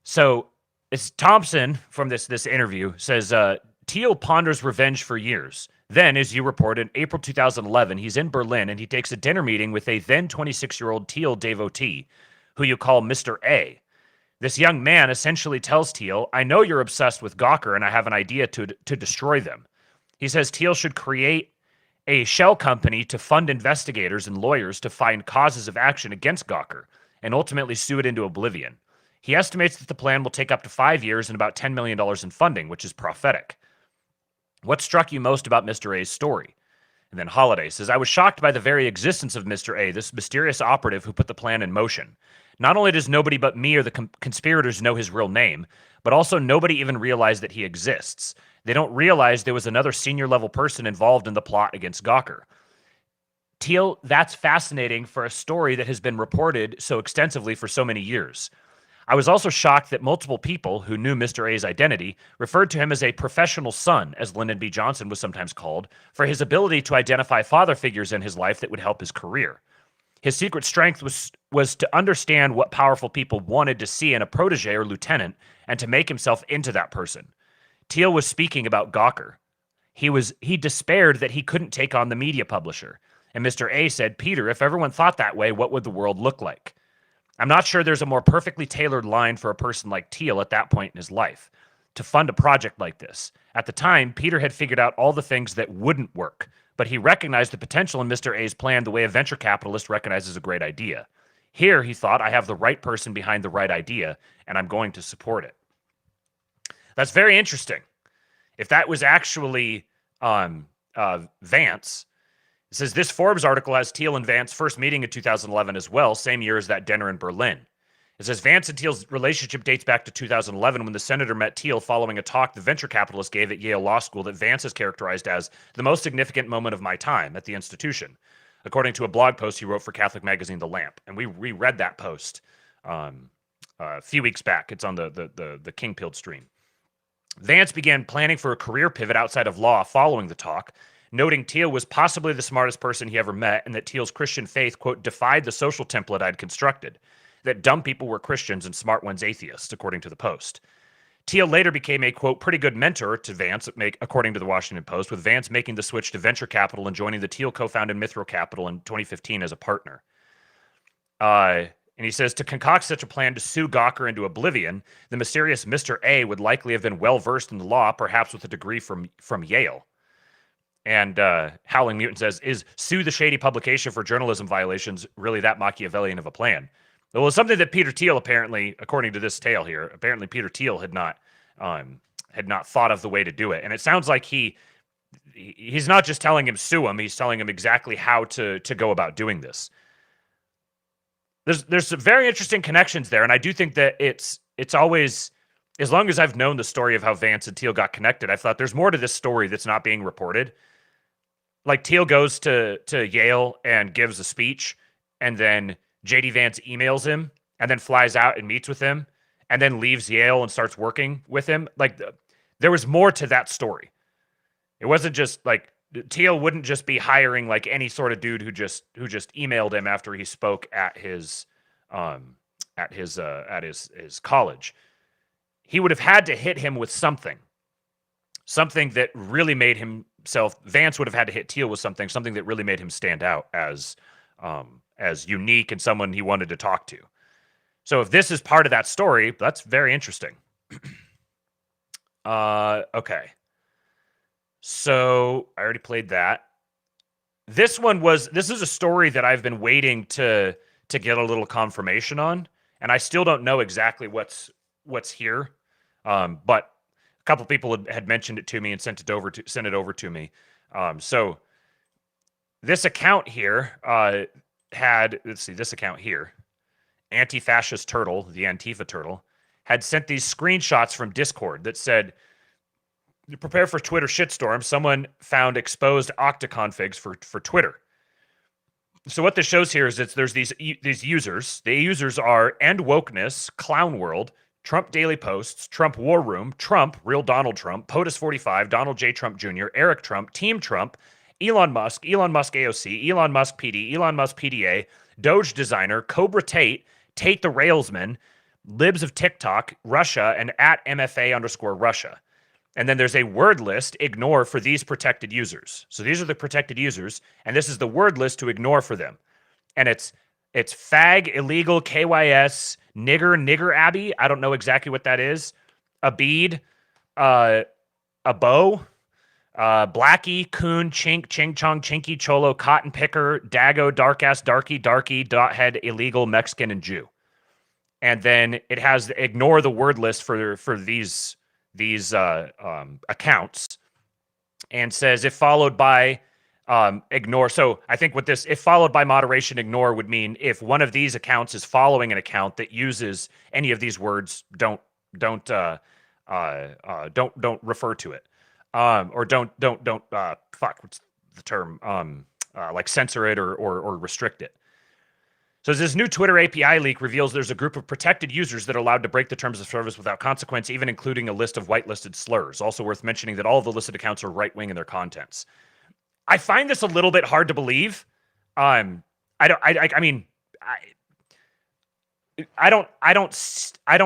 So it's Thompson from this interview says Teal ponders revenge for years. Then, as you reported, in April 2011, he's in Berlin and he takes a dinner meeting with a then 26-year-old Teal devotee, who you call Mr. A. This young man essentially tells Teal, I know you're obsessed with Gawker and I have an idea to destroy them. He says Teal should create a shell company to fund investigators and lawyers to find causes of action against Gawker and ultimately sue it into oblivion. He estimates that the plan will take up to 5 years and about $10 million in funding, which is prophetic. What struck you most about Mr. A's story? And then Holiday says, I was shocked by the very existence of Mr. A, this mysterious operative who put the plan in motion. Not only does nobody but me or the conspirators know his real name, but also nobody even realized that he exists. They don't realize there was another senior level person involved in the plot against Gawker. Teal, that's fascinating for a story that has been reported so extensively for so many years. I was also shocked that multiple people who knew Mr. A's identity referred to him as a professional son, as Lyndon B. Johnson was sometimes called, for his ability to identify father figures in his life that would help his career. His secret strength was to understand what powerful people wanted to see in a protege or lieutenant and to make himself into that person. Teal was speaking about Gawker. He despaired that he couldn't take on the media publisher. And Mr. A said, Peter, if everyone thought that way, what would the world look like? I'm not sure there's a more perfectly tailored line for a person like Teal at that point in his life to fund a project like this. At the time, Peter had figured out all the things that wouldn't work, but he recognized the potential in Mr. A's plan the way a venture capitalist recognizes a great idea. Here, he thought, I have the right person behind the right idea, and I'm going to support it. That's very interesting. If that was actually Vance, it says this Forbes article has Teal and Vance first meeting in 2011 as well, same year as that dinner in Berlin. It says Vance and Teal's relationship dates back to 2011 when the senator met Teal following a talk the venture capitalist gave at Yale Law School that Vance has characterized as the most significant moment of my time at the institution, according to a blog post he wrote for Catholic magazine The Lamp. And we reread that post a few weeks back. It's on the King Pilled stream. Vance began planning for a career pivot outside of law following the talk, noting Teal was possibly the smartest person he ever met and that Teal's Christian faith, quote, defied the social template I'd constructed, that dumb people were Christians and smart ones atheists, according to the Post. Teal later became a, quote, pretty good mentor to Vance, according to the Washington Post, with Vance making the switch to venture capital and joining the Teal co-founded Mithril Capital in 2015 as a partner. And he says, to concoct such a plan to sue Gawker into oblivion, the mysterious Mr. A would likely have been well-versed in the law, perhaps with a degree from Yale. And Howling Mutant says, is sue the shady publication for journalism violations really that Machiavellian of a plan? Well, it's something that Peter Teal apparently, according to this tale here, apparently Peter Teal had not thought of the way to do it. And it sounds like he's not just telling him sue him, he's telling him exactly how to go about doing this. There's some very interesting connections there, and I do think that it's always, as long as I've known the story of how Vance and Teal got connected, I thought there's more to this story that's not being reported. Like Teal goes to Yale and gives a speech, and then JD Vance emails him, and then flies out and meets with him, and then leaves Yale and starts working with him. Like there was more to that story. It wasn't just like Teal wouldn't just be hiring like any sort of dude who just emailed him after he spoke at his college. He would have had to hit him with something that really made himself. Vance would have had to hit Teal with something that really made him stand out as unique and someone he wanted to talk to. So if this is part of that story, that's very interesting. Okay. So I already played that. This is a story that I've been waiting to get a little confirmation on, and I still don't know exactly what's here. But a couple people had mentioned it to me and sent it over to me. So this account here this account here, Anti-Fascist Turtle, the Antifa Turtle, had sent these screenshots from Discord that said, prepare for Twitter shitstorm. Someone found exposed Okta configs for Twitter. So what this shows here is that there's these users. The users are End Wokeness, Clown World, Trump Daily Posts, Trump War Room, Trump, Real Donald Trump, POTUS45, Donald J. Trump Jr., Eric Trump, Team Trump, Elon Musk AOC, Elon Musk PD, Elon Musk PDA, Doge Designer, Cobra Tate, Tate the Railsman, Libs of TikTok, Russia, and at MFA_Russia. And then there's a word list, ignore for these protected users. So these are the protected users, and this is the word list to ignore for them. And it's fag, illegal, KYS, nigger Abby. I don't know exactly what that is. A bead, a bow, blackie, coon, chink, ching chong, chinky, cholo, cotton picker, dago, dark ass, darky, dot head, illegal, Mexican, and Jew. And then it has ignore the word list for these accounts, and says if followed by ignore. So I think with this, if followed by moderation, ignore would mean if one of these accounts is following an account that uses any of these words, don't refer to it, or don't what's the term, like censor it or restrict it. So this new Twitter API leak reveals there's a group of protected users that are allowed to break the terms of service without consequence, even including a list of whitelisted slurs. Also worth mentioning that all of the listed accounts are right-wing in their contents. I find this a little bit hard to believe. I don't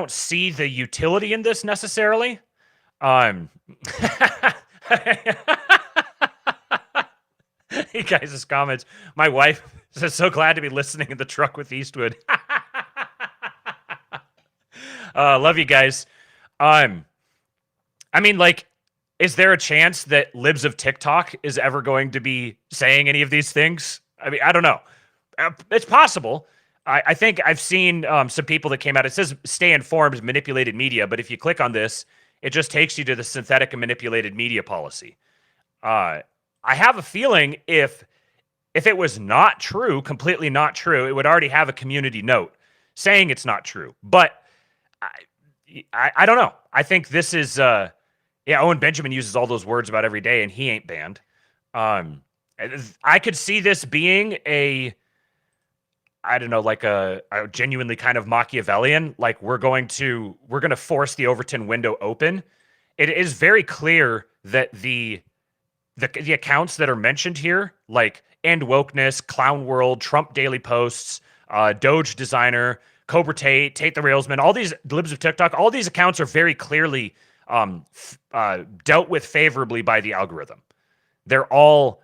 see the utility in this necessarily. Hey guys' comments. My wife says, so glad to be listening in the truck with Eastwood. Love you guys. Is there a chance that Libs of TikTok is ever going to be saying any of these things? I mean, I don't know. It's possible. I think I've seen some people that came out. It says stay informed, manipulated media, but if you click on this, it just takes you to the synthetic and manipulated media policy. I have a feeling if it was not true, completely not true, it would already have a community note saying it's not true. But I don't know. I think this is, Owen Benjamin uses all those words about every day, and he ain't banned. I could see this being a genuinely kind of Machiavellian, like we're going to force the Overton window open. It is very clear that the accounts that are mentioned here, like End Wokeness, Clown World, Trump Daily Posts, Doge Designer, Cobra Tate, Tate the Railsman, all these Libs of TikTok, all these accounts are very clearly dealt with favorably by the algorithm. They're all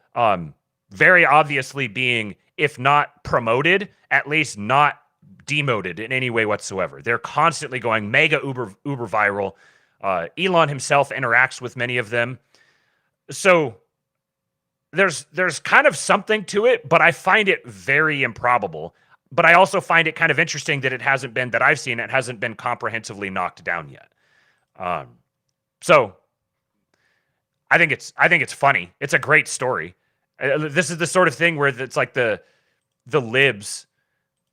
very obviously being, if not promoted, at least not demoted in any way whatsoever. They're constantly going mega uber viral. Elon himself interacts with many of them. So there's kind of something to it, but I find it very improbable. But I also find it kind of interesting that it hasn't been comprehensively knocked down yet. So I think it's funny. It's a great story. This is the sort of thing where it's like the libs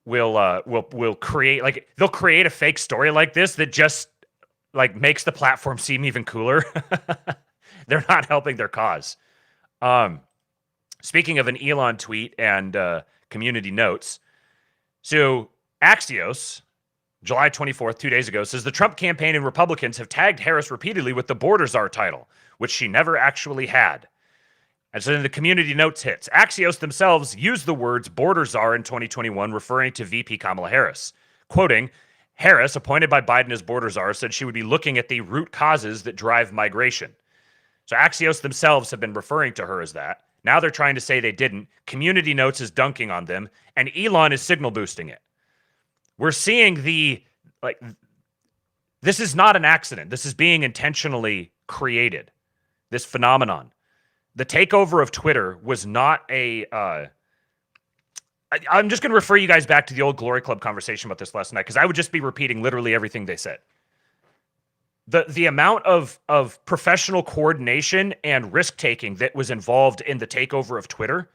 will create, like, they'll create a fake story like this that just like makes the platform seem even cooler. They're not helping their cause. Speaking of an Elon tweet and community notes, so Axios, July 24th, 2 days ago, says the Trump campaign and Republicans have tagged Harris repeatedly with the Border Czar title, which she never actually had. And so then the community notes hits. Axios themselves used the words border czar in 2021, referring to VP Kamala Harris. Quoting, Harris, appointed by Biden as border czar, said she would be looking at the root causes that drive migration. So Axios themselves have been referring to her as that. Now they're trying to say they didn't. Community notes is dunking on them, and Elon is signal boosting it. We're seeing this is not an accident. This is being intentionally created, this phenomenon. The takeover of Twitter was not I'm just going to refer you guys back to the old Glory Club conversation about this last night, because I would just be repeating literally everything they said. The amount of professional coordination and risk-taking that was involved in the takeover of Twitter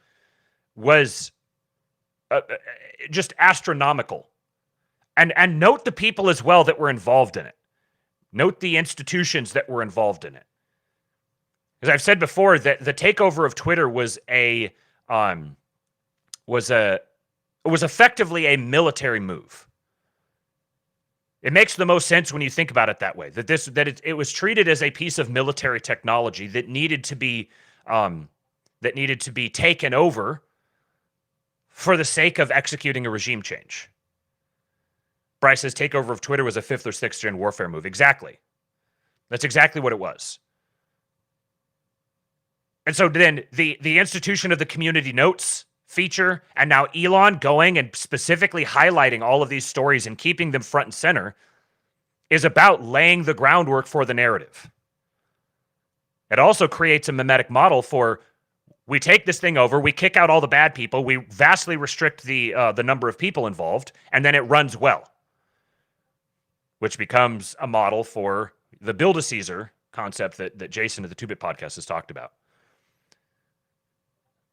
was just astronomical. And note the people as well that were involved in it. Note the institutions that were involved in it. As I've said before, that the takeover of Twitter was effectively a military move. It makes the most sense when you think about it that way. It was treated as a piece of military technology that needed to be taken over for the sake of executing a regime change. Bryce says takeover of Twitter was a 5th or 6th gen warfare move. Exactly. That's exactly what it was. And so then the institution of the community notes feature, and now Elon going and specifically highlighting all of these stories and keeping them front and center, is about laying the groundwork for the narrative. It also creates a mimetic model for, we take this thing over, we kick out all the bad people, we vastly restrict the number of people involved, and then it runs well, which becomes a model for the Build-A-Caesar concept that Jason of the 2-Bit podcast has talked about.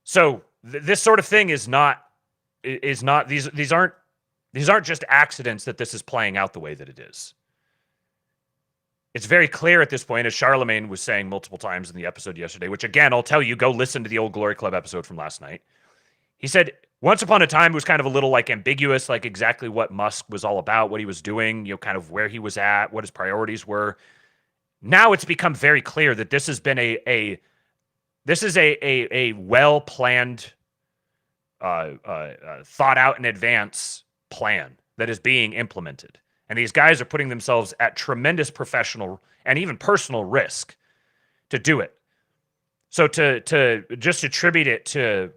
So this sort of thing is not these aren't just accidents that this is playing out the way that it is. It's very clear at this point, as Charlemagne was saying multiple times in the episode yesterday, which again, I'll tell you, go listen to the old Glory Club episode from last night. He said, once upon a time, it was kind of a little like ambiguous, like exactly what Musk was all about, what he was doing, kind of where he was at, what his priorities were. Now it's become very clear that this has been a well-planned, thought out in advance plan that is being implemented. And these guys are putting themselves at tremendous professional and even personal risk to do it. So to just attribute it to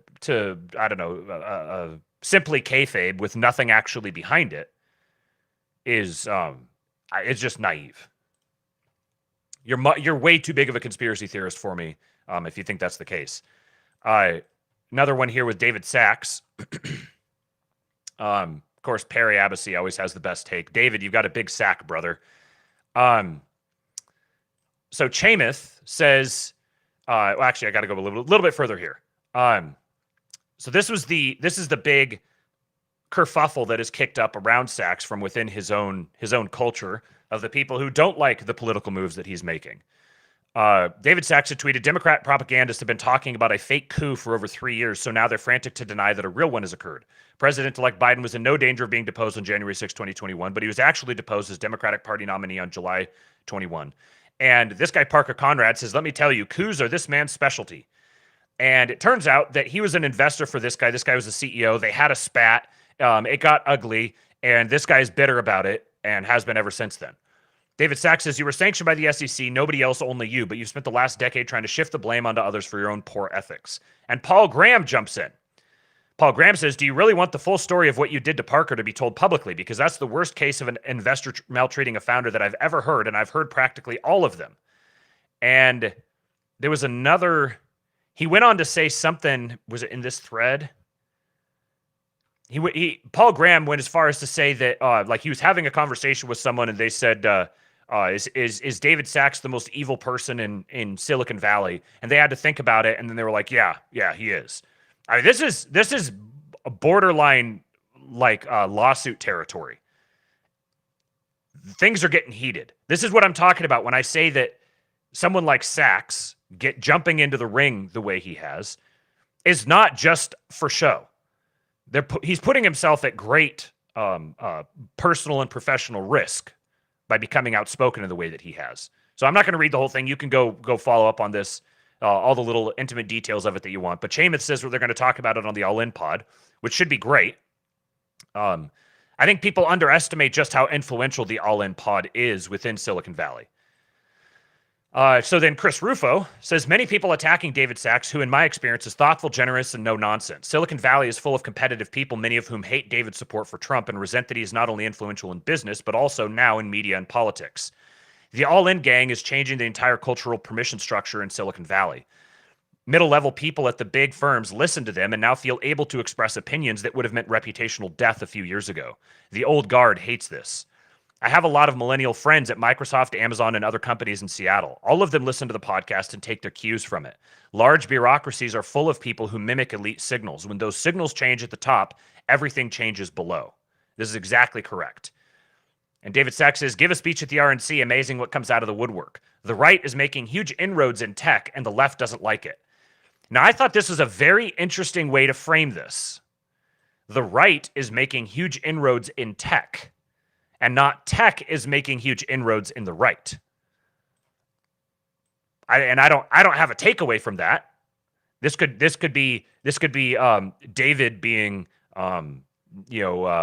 I don't know, simply kayfabe with nothing actually behind it is it's just naive. You're way too big of a conspiracy theorist for me if you think that's the case. Another one here with David Sachs. Of course, Perry Abbasi always has the best take. David, you've got a big sack, brother. So Chamath says, well, actually, I got to go a little bit further here. So this is the big kerfuffle that is kicked up around Sachs from within his own culture of the people who don't like the political moves that he's making. David Sachs had tweeted, Democrat propagandists have been talking about a fake coup for over 3 years, so now they're frantic to deny that a real one has occurred. President-elect Biden was in no danger of being deposed on January 6, 2021, but he was actually deposed as Democratic Party nominee on July 21. And this guy, Parker Conrad, says, let me tell you, coups are this man's specialty. And it turns out that he was an investor for this guy. This guy was the CEO. They had a spat. It got ugly, and this guy is bitter about it and has been ever since then. David Sachs says, you were sanctioned by the SEC, nobody else, only you, but you spent the last decade trying to shift the blame onto others for your own poor ethics. And Paul Graham jumps in. Paul Graham says, do you really want the full story of what you did to Parker to be told publicly? Because that's the worst case of an investor maltreating a founder that I've ever heard, and I've heard practically all of them. And there was another, he went on to say something, was it in this thread? Paul Graham went as far as to say that like he was having a conversation with someone and they said, is David Sachs the most evil person in Silicon Valley? And they had to think about it, and then they were like, yeah, he is. I mean, this is a borderline like lawsuit territory. Things are getting heated. This is what I'm talking about when I say that someone like Sachs jumping into the ring the way he has is not just for show. He's putting himself at great personal and professional risk by becoming outspoken in the way that he has. So I'm not going to read the whole thing. You can go follow up on this, all the little intimate details of it that you want. But Chamath says they're going to talk about it on the All In pod, which should be great. I think people underestimate just how influential the All In pod is within Silicon Valley. So then Chris Rufo says, many people attacking David Sachs, who in my experience is thoughtful, generous, and no nonsense. Silicon Valley is full of competitive people, many of whom hate David's support for Trump and resent that he is not only influential in business, but also now in media and politics. The All-In gang is changing the entire cultural permission structure in Silicon Valley. Middle-level people at the big firms listen to them and now feel able to express opinions that would have meant reputational death a few years ago. The old guard hates this. I have a lot of millennial friends at Microsoft, Amazon, and other companies in Seattle. All of them listen to the podcast and take their cues from it. Large bureaucracies are full of people who mimic elite signals. When those signals change at the top, everything changes below. This is exactly correct. And David Sachs says, give a speech at the RNC, amazing what comes out of the woodwork. The right is making huge inroads in tech, and the left doesn't like it. Now, I thought this was a very interesting way to frame this. The right is making huge inroads in tech, and not tech is making huge inroads in the right. I don't have a takeaway from that. This could be David being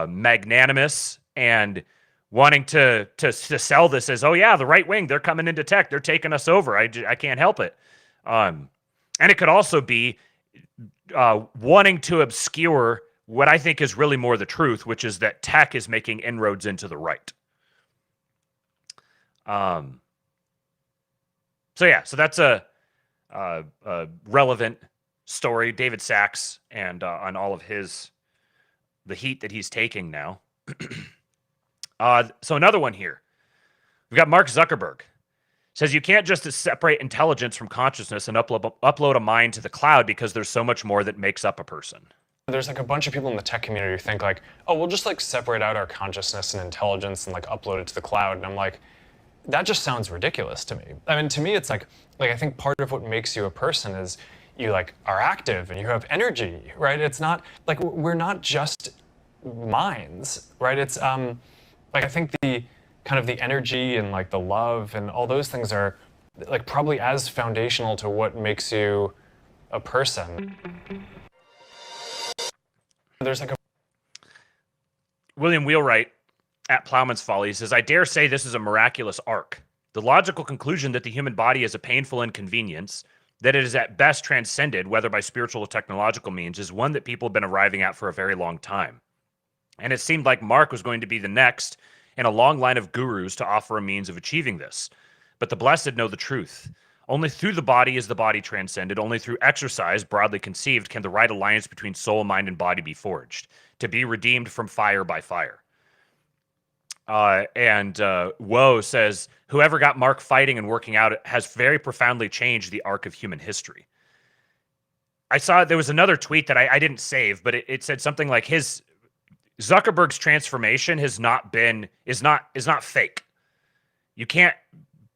magnanimous and wanting to sell this as, oh yeah, the right wing, they're coming into tech, they're taking us over. I can't help it. And it could also be wanting to obscure what I think is really more the truth, which is that tech is making inroads into the right. So that's a relevant story. David Sachs and on all of the heat that he's taking now. So another one here. We've got Mark Zuckerberg. Says you can't just separate intelligence from consciousness and upload a mind to the cloud because there's so much more that makes up a person. There's like a bunch of people in the tech community who think like, oh, we'll just like separate out our consciousness and intelligence and like upload it to the cloud. And I'm like, that just sounds ridiculous to me. I mean, to me, it's like I think part of what makes you a person is you like are active and you have energy, right? It's not like we're not just minds, right? It's like I think the kind of the energy and like the love and all those things are like probably as foundational to what makes you a person. There's like a William Wheelwright at Plowman's Folly says, I dare say this is a miraculous arc. The logical conclusion that the human body is a painful inconvenience, that it is at best transcended, whether by spiritual or technological means, is one that people have been arriving at for a very long time. And it seemed like Mark was going to be the next in a long line of gurus to offer a means of achieving this. But the blessed know the truth. Only through the body is the body transcended. Only through exercise, broadly conceived, can the right alliance between soul, mind, and body be forged, to be redeemed from fire by fire. Woe says, whoever got Mark fighting and working out has very profoundly changed the arc of human history. I saw there was another tweet that I didn't save, but it said something like Zuckerberg's transformation is not fake. You can't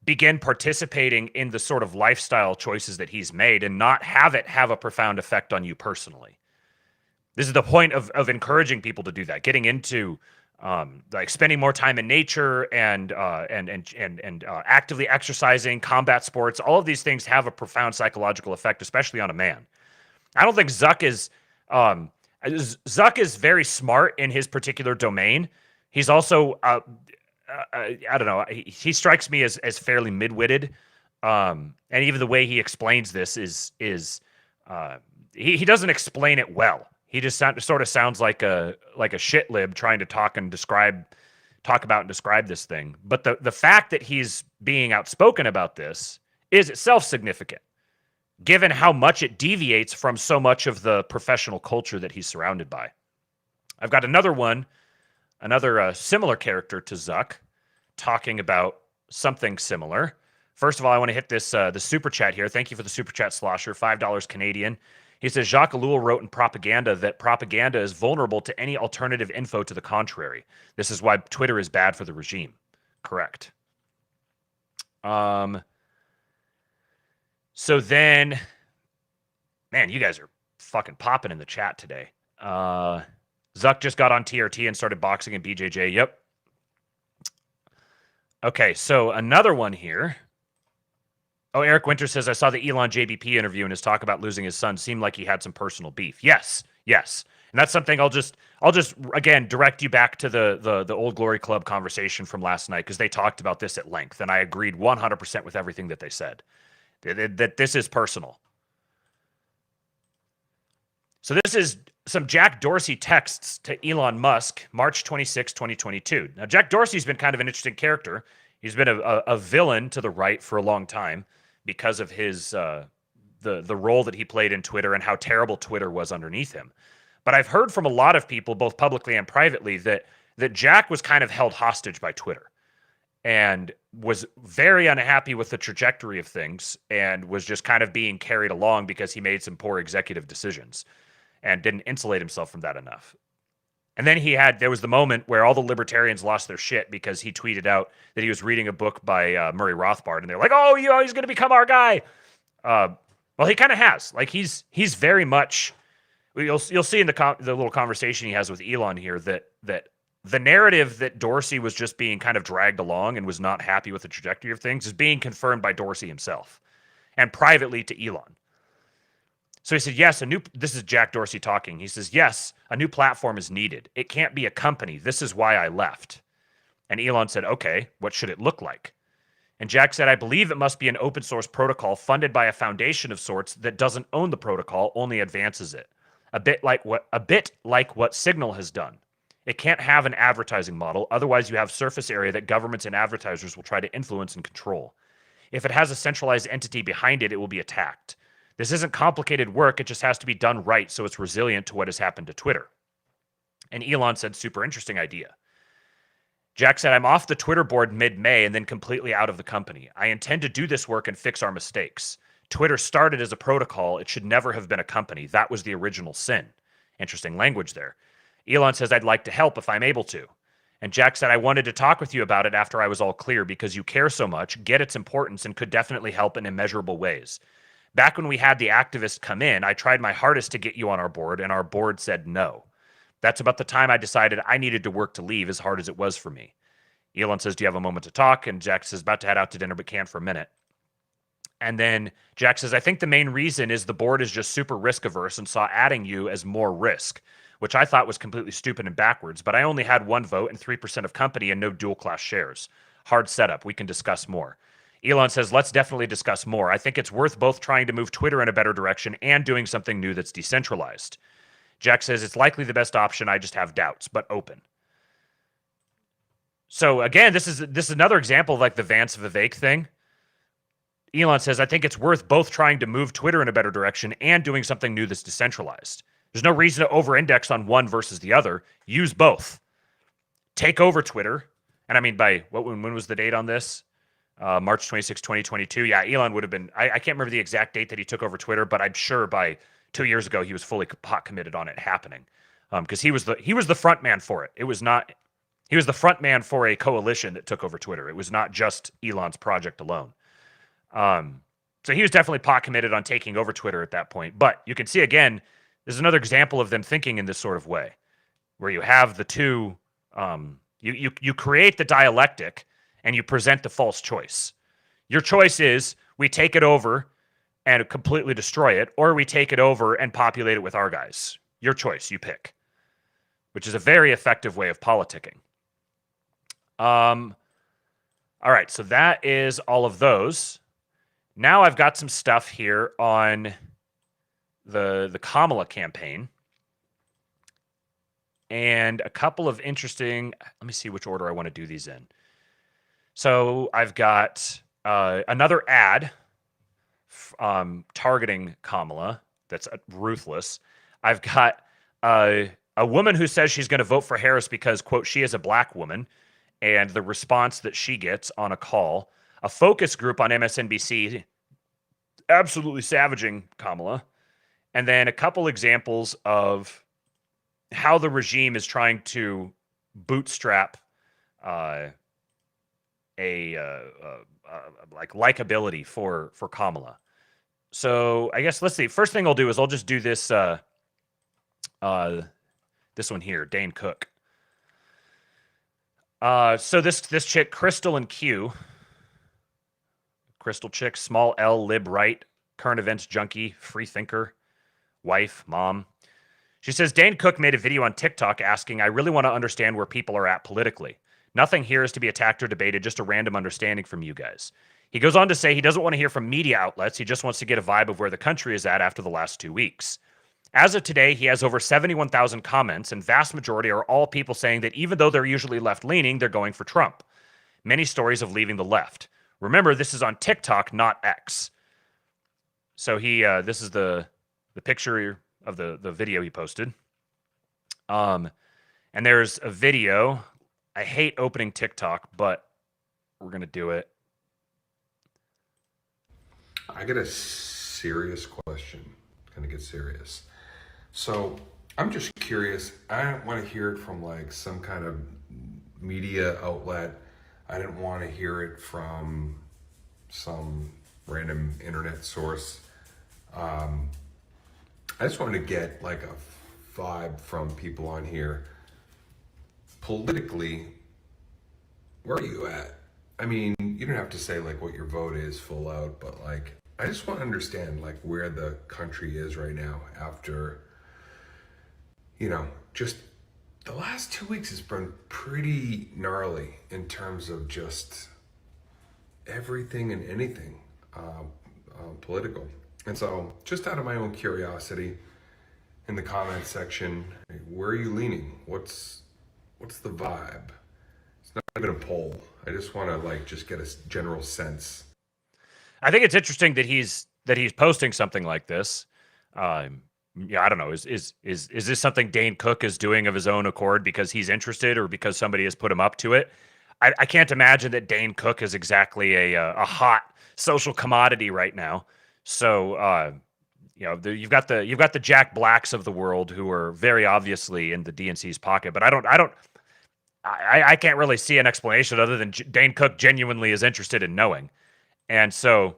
begin participating in the sort of lifestyle choices that he's made and not have it have a profound effect on you personally. This is the point of encouraging people to do that, getting into like spending more time in nature and actively exercising, combat sports. All of these things have a profound psychological effect, especially on a man. I don't think Zuck is very smart in his particular domain. He's also I don't know. He strikes me as fairly mid-witted, and even the way he explains this is he doesn't explain it well. He just sort of sounds like a shit lib trying to talk about and describe this thing. But the fact that he's being outspoken about this is itself significant, given how much it deviates from so much of the professional culture that he's surrounded by. I've got another similar character to Zuck, talking about something similar. First of all, I want to hit this the super chat here. Thank you for the super chat, Slosher, $5 Canadian. He says, Jacques Ellul wrote in Propaganda that propaganda is vulnerable to any alternative info to the contrary. This is why Twitter is bad for the regime. Correct. So then, man, you guys are fucking popping in the chat today. Zuck just got on TRT and started boxing in BJJ. Yep. Okay, so another one here. Oh, Eric Winter says, I saw the Elon JBP interview and his talk about losing his son seemed like he had some personal beef. Yes. And that's something I'll just again direct you back to the Old Glory Club conversation from last night, because they talked about this at length, and I agreed 100% with everything that they said. That this is personal. So this is some Jack Dorsey texts to Elon Musk, March 26, 2022. Now, Jack Dorsey's been kind of an interesting character. He's been a villain to the right for a long time because of his the role that he played in Twitter and how terrible Twitter was underneath him. But I've heard from a lot of people, both publicly and privately, that Jack was kind of held hostage by Twitter and was very unhappy with the trajectory of things and was just kind of being carried along because he made some poor executive decisions and didn't insulate himself from that enough. And then there was the moment where all the libertarians lost their shit because he tweeted out that he was reading a book by Murray Rothbard, and they're like, oh, he's going to become our guy. Well, he kind of has. Like, he's very much, you'll see in the little conversation he has with Elon here that the narrative that Dorsey was just being kind of dragged along and was not happy with the trajectory of things is being confirmed by Dorsey himself and privately to Elon. So he said, yes, this is Jack Dorsey talking. He says, yes, a new platform is needed. It can't be a company. This is why I left. And Elon said, okay, what should it look like? And Jack said, I believe it must be an open source protocol funded by a foundation of sorts that doesn't own the protocol, only advances it. A bit like what Signal has done. It can't have an advertising model, otherwise you have surface area that governments and advertisers will try to influence and control. If it has a centralized entity behind it, it will be attacked. This isn't complicated work, it just has to be done right so it's resilient to what has happened to Twitter. And Elon said, super interesting idea. Jack said, I'm off the Twitter board mid-May and then completely out of the company. I intend to do this work and fix our mistakes. Twitter started as a protocol. It should never have been a company. That was the original sin. Interesting language there. Elon says, I'd like to help if I'm able to. And Jack said, I wanted to talk with you about it after I was all clear because you care so much, get its importance, and could definitely help in immeasurable ways. Back when we had the activists come in, I tried my hardest to get you on our board, and our board said no. That's about the time I decided I needed to work to leave, as hard as it was for me. Elon says, do you have a moment to talk? And Jack says, about to head out to dinner, but can't for a minute. And then Jack says, I think the main reason is the board is just super risk averse and saw adding you as more risk, which I thought was completely stupid and backwards, but I only had 1 vote and 3% of company and no dual class shares. Hard setup. We can discuss more. Elon says, let's definitely discuss more. I think it's worth both trying to move Twitter in a better direction and doing something new that's decentralized. Jack says, it's likely the best option. I just have doubts, but open. So again, this is another example of like the Vance Vivek thing. Elon says, I think it's worth both trying to move Twitter in a better direction and doing something new that's decentralized. There's no reason to over-index on one versus the other. Use both. Take over Twitter. And I mean, when was the date on this? March 26, 2022. Yeah, Elon would have been, I can't remember the exact date that he took over Twitter, but I'm sure by 2 years ago, he was fully pot committed on it happening, because he was the front man for it. He was the front man for a coalition that took over Twitter. It was not just Elon's project alone. So he was definitely pot committed on taking over Twitter at that point. But you can see again, there's another example of them thinking in this sort of way, where you have the two, you create the dialectic and you present the false choice. Your choice is we take it over and completely destroy it, or we take it over and populate it with our guys. Your choice, you pick, which is a very effective way of politicking. All right, so that is all of those. Now I've got some stuff here on the Kamala campaign and a couple of interesting, let me see which order I want to do these in. So I've got another ad targeting Kamala that's ruthless. I've got a woman who says she's going to vote for Harris because, quote, she is a black woman, and the response that she gets on a call. A focus group on MSNBC absolutely savaging Kamala. And then a couple examples of how the regime is trying to bootstrap likability for Kamala. So I guess let's see. First thing I'll do is I'll just do this this one here, Dane Cook. So this chick, Crystal and Q. Crystal chick, small L, lib right, current events junkie, free thinker, wife, mom. She says, Dane Cook made a video on TikTok asking, I really want to understand where people are at politically. Nothing here is to be attacked or debated, just a random understanding from you guys. He goes on to say he doesn't want to hear from media outlets. He just wants to get a vibe of where the country is at after the last 2 weeks. As of today, he has over 71,000 comments, and vast majority are all people saying that even though they're usually left-leaning, they're going for Trump. Many stories of leaving the left. Remember, this is on TikTok, not X. So this is the picture of the video he posted. And there's a video. I hate opening TikTok, but we're going to do it. I got a serious question. It's going to get serious. So I'm just curious. I don't want to hear it from like some kind of media outlet. I didn't want to hear it from some random internet source. I just wanted to get like a vibe from people on here. Politically, where are you at? I mean, you don't have to say like what your vote is full out, but like, I just want to understand like where the country is right now after, just the last 2 weeks has been pretty gnarly in terms of just everything and anything political. And so, just out of my own curiosity, in the comments section, where are you leaning? What's the vibe? It's not even a poll. I just want to just get a general sense. I think it's interesting that he's posting something like this. Yeah, I don't know. Is this something Dane Cook is doing of his own accord because he's interested or because somebody has put him up to it? I can't imagine that Dane Cook is exactly a hot social commodity right now. So you've got the Jack Blacks of the world who are very obviously in the DNC's pocket, but I can't really see an explanation other than Dane Cook genuinely is interested in knowing. And so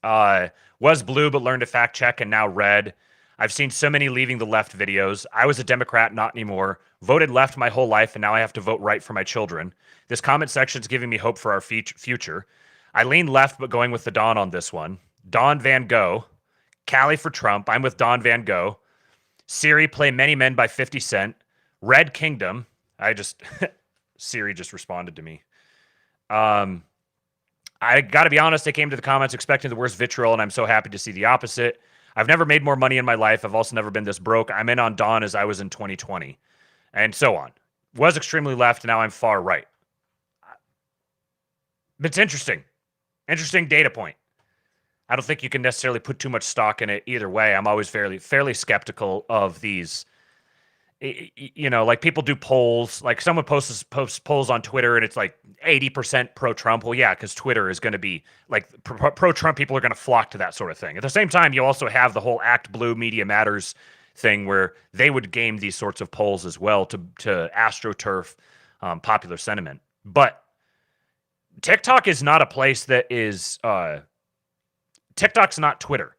was blue but learned to fact check and now red. I've seen so many leaving the left videos. I was a Democrat, not anymore. Voted left my whole life, and now I have to vote right for my children. This comment section is giving me hope for our future. I lean left, but going with the Don on this one. Don Van Gogh. Cali for Trump. I'm with Don Van Gogh. Siri, play Many Men by 50 Cent. Red Kingdom. Siri just responded to me. I got to be honest, I came to the comments expecting the worst vitriol, and I'm so happy to see the opposite. I've never made more money in my life. I've also never been this broke. I'm in on Don as I was in 2020, and so on. Was extremely left, and now I'm far right. But it's interesting. Interesting data point. I don't think you can necessarily put too much stock in it either way. I'm always fairly skeptical of these. Like people do polls, like someone posts polls on Twitter and it's like 80% pro-Trump. Well, yeah, because Twitter is going to be like pro-Trump people are going to flock to that sort of thing. At the same time, you also have the whole ActBlue Media Matters thing where they would game these sorts of polls as well to AstroTurf popular sentiment. But TikTok is not a place that is, TikTok's not Twitter.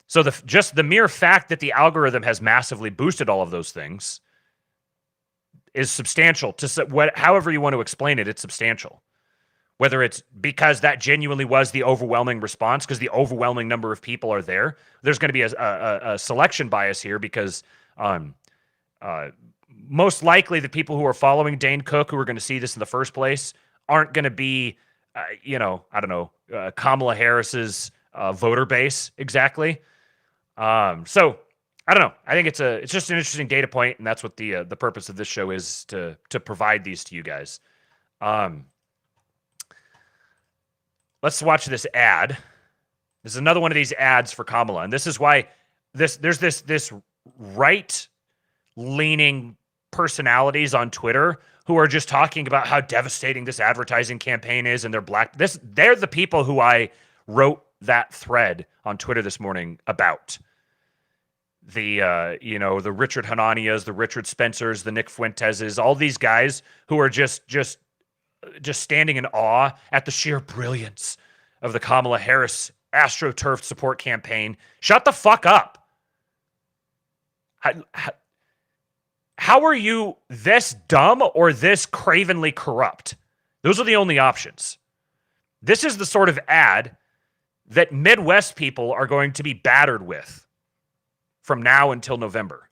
So just the mere fact that the algorithm has massively boosted all of those things is substantial. However you want to explain it, it's substantial. Whether it's because that genuinely was the overwhelming response, because the overwhelming number of people are there. There's going to be a selection bias here because most likely the people who are following Dane Cook, who are going to see this in the first place, aren't going to be, Kamala Harris's voter base exactly. So I don't know. I think it's just an interesting data point, and that's what the purpose of this show is, to provide these to you guys. Let's watch this ad. This is another one of these ads for Kamala, and this is why there's this right-leaning personalities on Twitter who are just talking about how devastating this advertising campaign is, and they're the people who I wrote that thread on Twitter this morning about. The Richard Hananias, the Richard Spencers, the Nick Fuenteses, all these guys who are just standing in awe at the sheer brilliance of the Kamala Harris AstroTurf support campaign. Shut the fuck up. How are you this dumb or this cravenly corrupt? Those are the only options. This is the sort of ad that Midwest people are going to be battered with from now until November.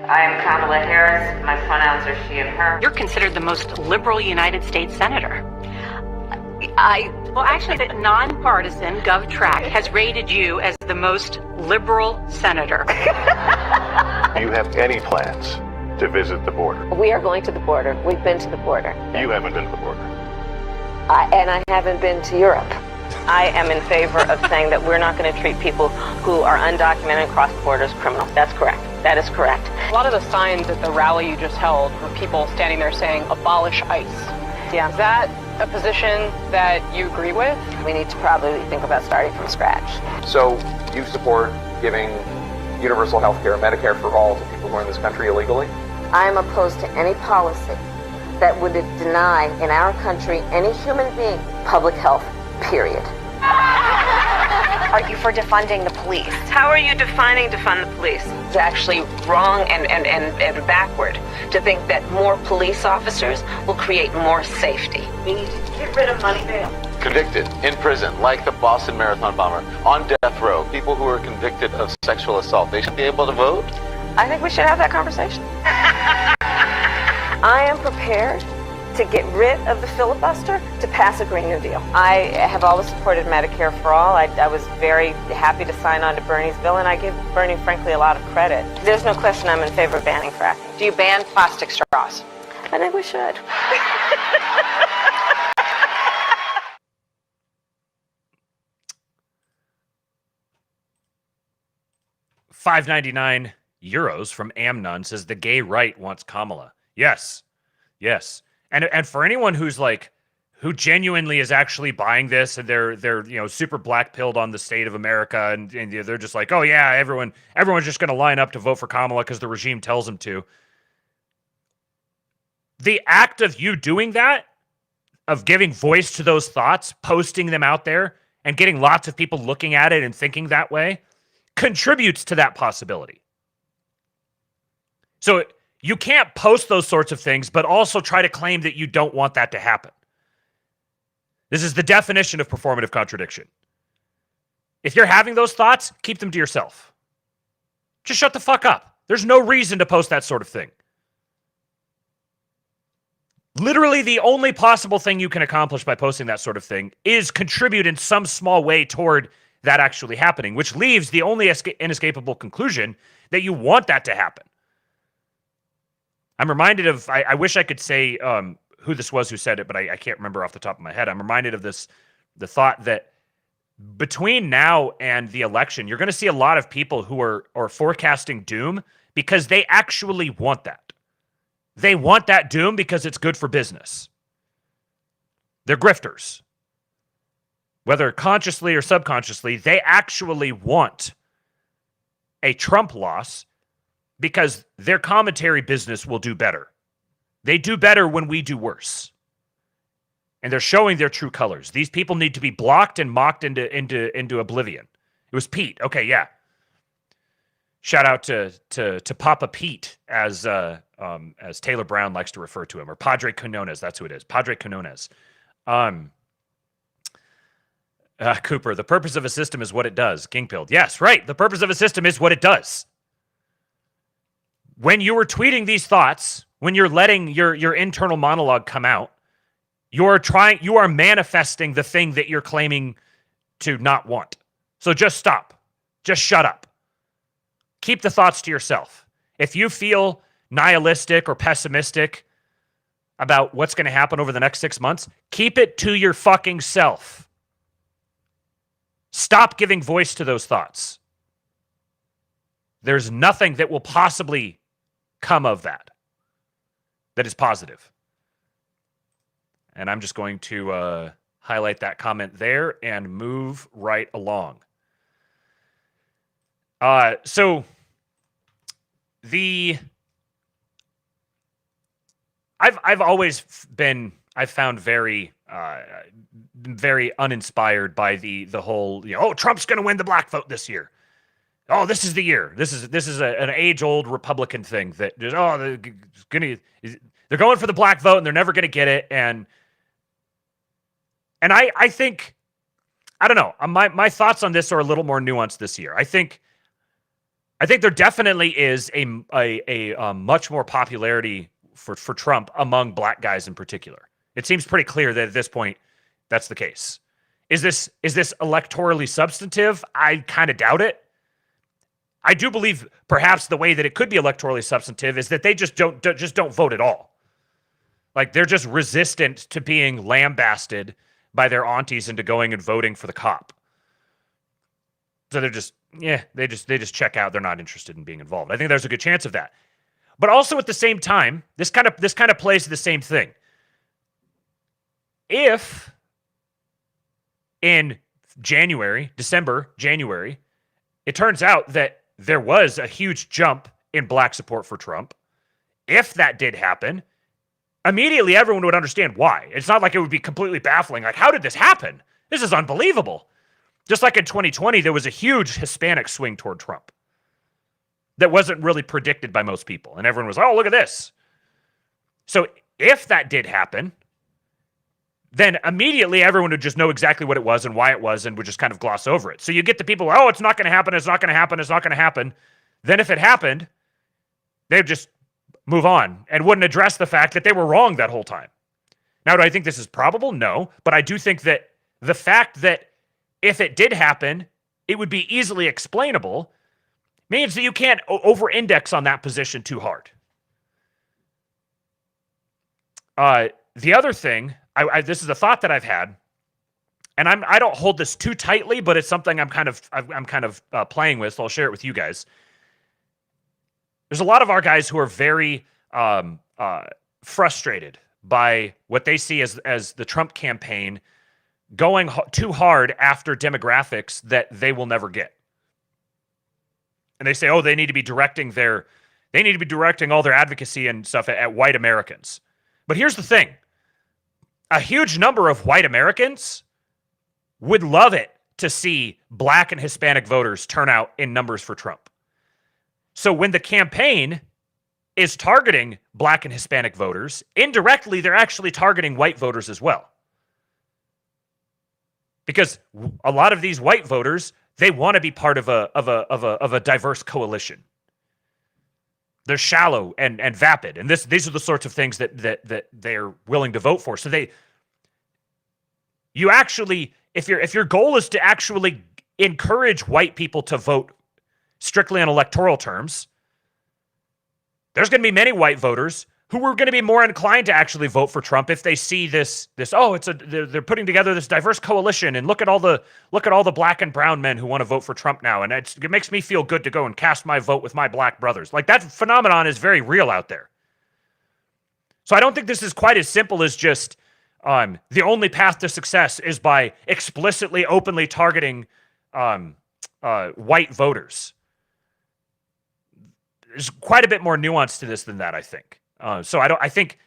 I am Kamala Harris. My pronouns are she and her. You're considered the most liberal United States senator. Actually, the nonpartisan GovTrack has rated you as the most liberal senator. Do you have any plans to visit the border? We are going to the border. We've been to the border. You haven't been to the border. And I haven't been to Europe. I am in favor of saying that we're not going to treat people who are undocumented and cross borders criminal. That's correct. That is correct. A lot of the signs at the rally you just held were people standing there saying, abolish ICE. Yeah. Is that a position that you agree with? We need to probably think about starting from scratch. So you support giving universal health care, Medicare for all to people who are in this country illegally? I am opposed to any policy that would deny in our country any human being public health, period. Are you for defunding the police? How are you defining defund the police? It's actually wrong and backward to think that more police officers will create more safety. We need to get rid of money bail. Convicted, in prison, like the Boston Marathon bomber, on death row, people who are convicted of sexual assault, they should be able to vote? I think we should have that conversation. I am prepared to get rid of the filibuster to pass a Green New Deal. I have always supported Medicare for all. I was very happy to sign on to Bernie's bill, and I give Bernie, frankly, a lot of credit. There's no question I'm in favor of banning fracking. Do you ban plastic straws? I think we should. €5.99 from Amnon says the gay right wants Kamala. Yes. Yes. And for anyone who's like, who genuinely is actually buying this and they're super black pilled on the state of America and they're just like, oh yeah, everyone's just going to line up to vote for Kamala because the regime tells them to. The act of you doing that, of giving voice to those thoughts, posting them out there and getting lots of people looking at it and thinking that way, contributes to that possibility. So you can't post those sorts of things, but also try to claim that you don't want that to happen. This is the definition of performative contradiction. If you're having those thoughts, keep them to yourself. Just shut the fuck up. There's no reason to post that sort of thing. Literally, the only possible thing you can accomplish by posting that sort of thing is contribute in some small way toward that actually happening, which leaves the only inescapable conclusion that you want that to happen. I'm reminded of, I wish I could say who this was who said it, but I can't remember off the top of my head. I'm reminded of the thought that between now and the election, you're going to see a lot of people who are forecasting doom because they actually want that. They want that doom because it's good for business. They're grifters. Whether consciously or subconsciously, they actually want a Trump loss because their commentary business will do better. They do better when we do worse. And they're showing their true colors. These people need to be blocked and mocked into oblivion. It was Pete. Okay, yeah. Shout out to Papa Pete, as Taylor Brown likes to refer to him, or Padre Quinones. That's who it is. Padre Quinones. Cooper, the purpose of a system is what it does. Kingpilled. Yes, right. The purpose of a system is what it does. When you were tweeting these thoughts, when you're letting your internal monologue come out, you are manifesting the thing that you're claiming to not want. So just stop. Just shut up. Keep the thoughts to yourself. If you feel nihilistic or pessimistic about what's going to happen over the next 6 months, keep it to your fucking self. Stop giving voice to those thoughts. There's nothing that will possibly come of that is positive. And I'm just going to highlight that comment there and move right along. So I've always been, I've found very uninspired by the whole, oh, Trump's going to win the black vote this year. Oh, this is the year. This is an age-old Republican thing that just, they're going for the black vote and they're never going to get it. And I think, I don't know. My thoughts on this are a little more nuanced this year. I think there definitely is a much more popularity for Trump among black guys in particular. It seems pretty clear that at this point that's the case. Is this electorally substantive? I kind of doubt it. I do believe perhaps the way that it could be electorally substantive is that they just don't vote at all. Like they're just resistant to being lambasted by their aunties into going and voting for the cop. So they're just, they just check out. They're not interested in being involved. I think there's a good chance of that. But also at the same time, this kind of plays to the same thing. If in December, January, it turns out that there was a huge jump in black support for Trump, if that did happen, immediately everyone would understand why. It's not like it would be completely baffling. Like, how did this happen? This is unbelievable. Just like in 2020, there was a huge Hispanic swing toward Trump that wasn't really predicted by most people. And everyone was, oh, look at this. So if that did happen, then immediately everyone would just know exactly what it was and why it was and would just kind of gloss over it. So you get the people, oh, it's not going to happen, it's not going to happen, it's not going to happen. Then if it happened, they'd just move on and wouldn't address the fact that they were wrong that whole time. Now, do I think this is probable? No. But I do think that the fact that if it did happen, it would be easily explainable means that you can't over-index on that position too hard. The other thing, this is a thought that I've had, and I don't hold this too tightly, but it's something I'm kind of playing with. So I'll share it with you guys. There's a lot of our guys who are very frustrated by what they see as the Trump campaign going too hard after demographics that they will never get. And they say, oh, they need to be directing all their advocacy and stuff at white Americans. But here's the thing. A huge number of white Americans would love it to see black and Hispanic voters turn out in numbers for Trump. So when the campaign is targeting black and Hispanic voters, indirectly, they're actually targeting white voters as well. Because a lot of these white voters, they want to be part of a diverse coalition. They're shallow and vapid, and these are the sorts of things that they're willing to vote for. So you actually, if your goal is to actually encourage white people to vote strictly on electoral terms, there's going to be many white voters who are going to be more inclined to actually vote for Trump if they see this they're putting together this diverse coalition, and look at all the black and brown men who want to vote for Trump now, and it makes me feel good to go and cast my vote with my black brothers. Like, that phenomenon is very real out there. So I don't think this is quite as simple as just the only path to success is by explicitly, openly targeting white voters. There's quite a bit more nuance to this than that, I think. So I think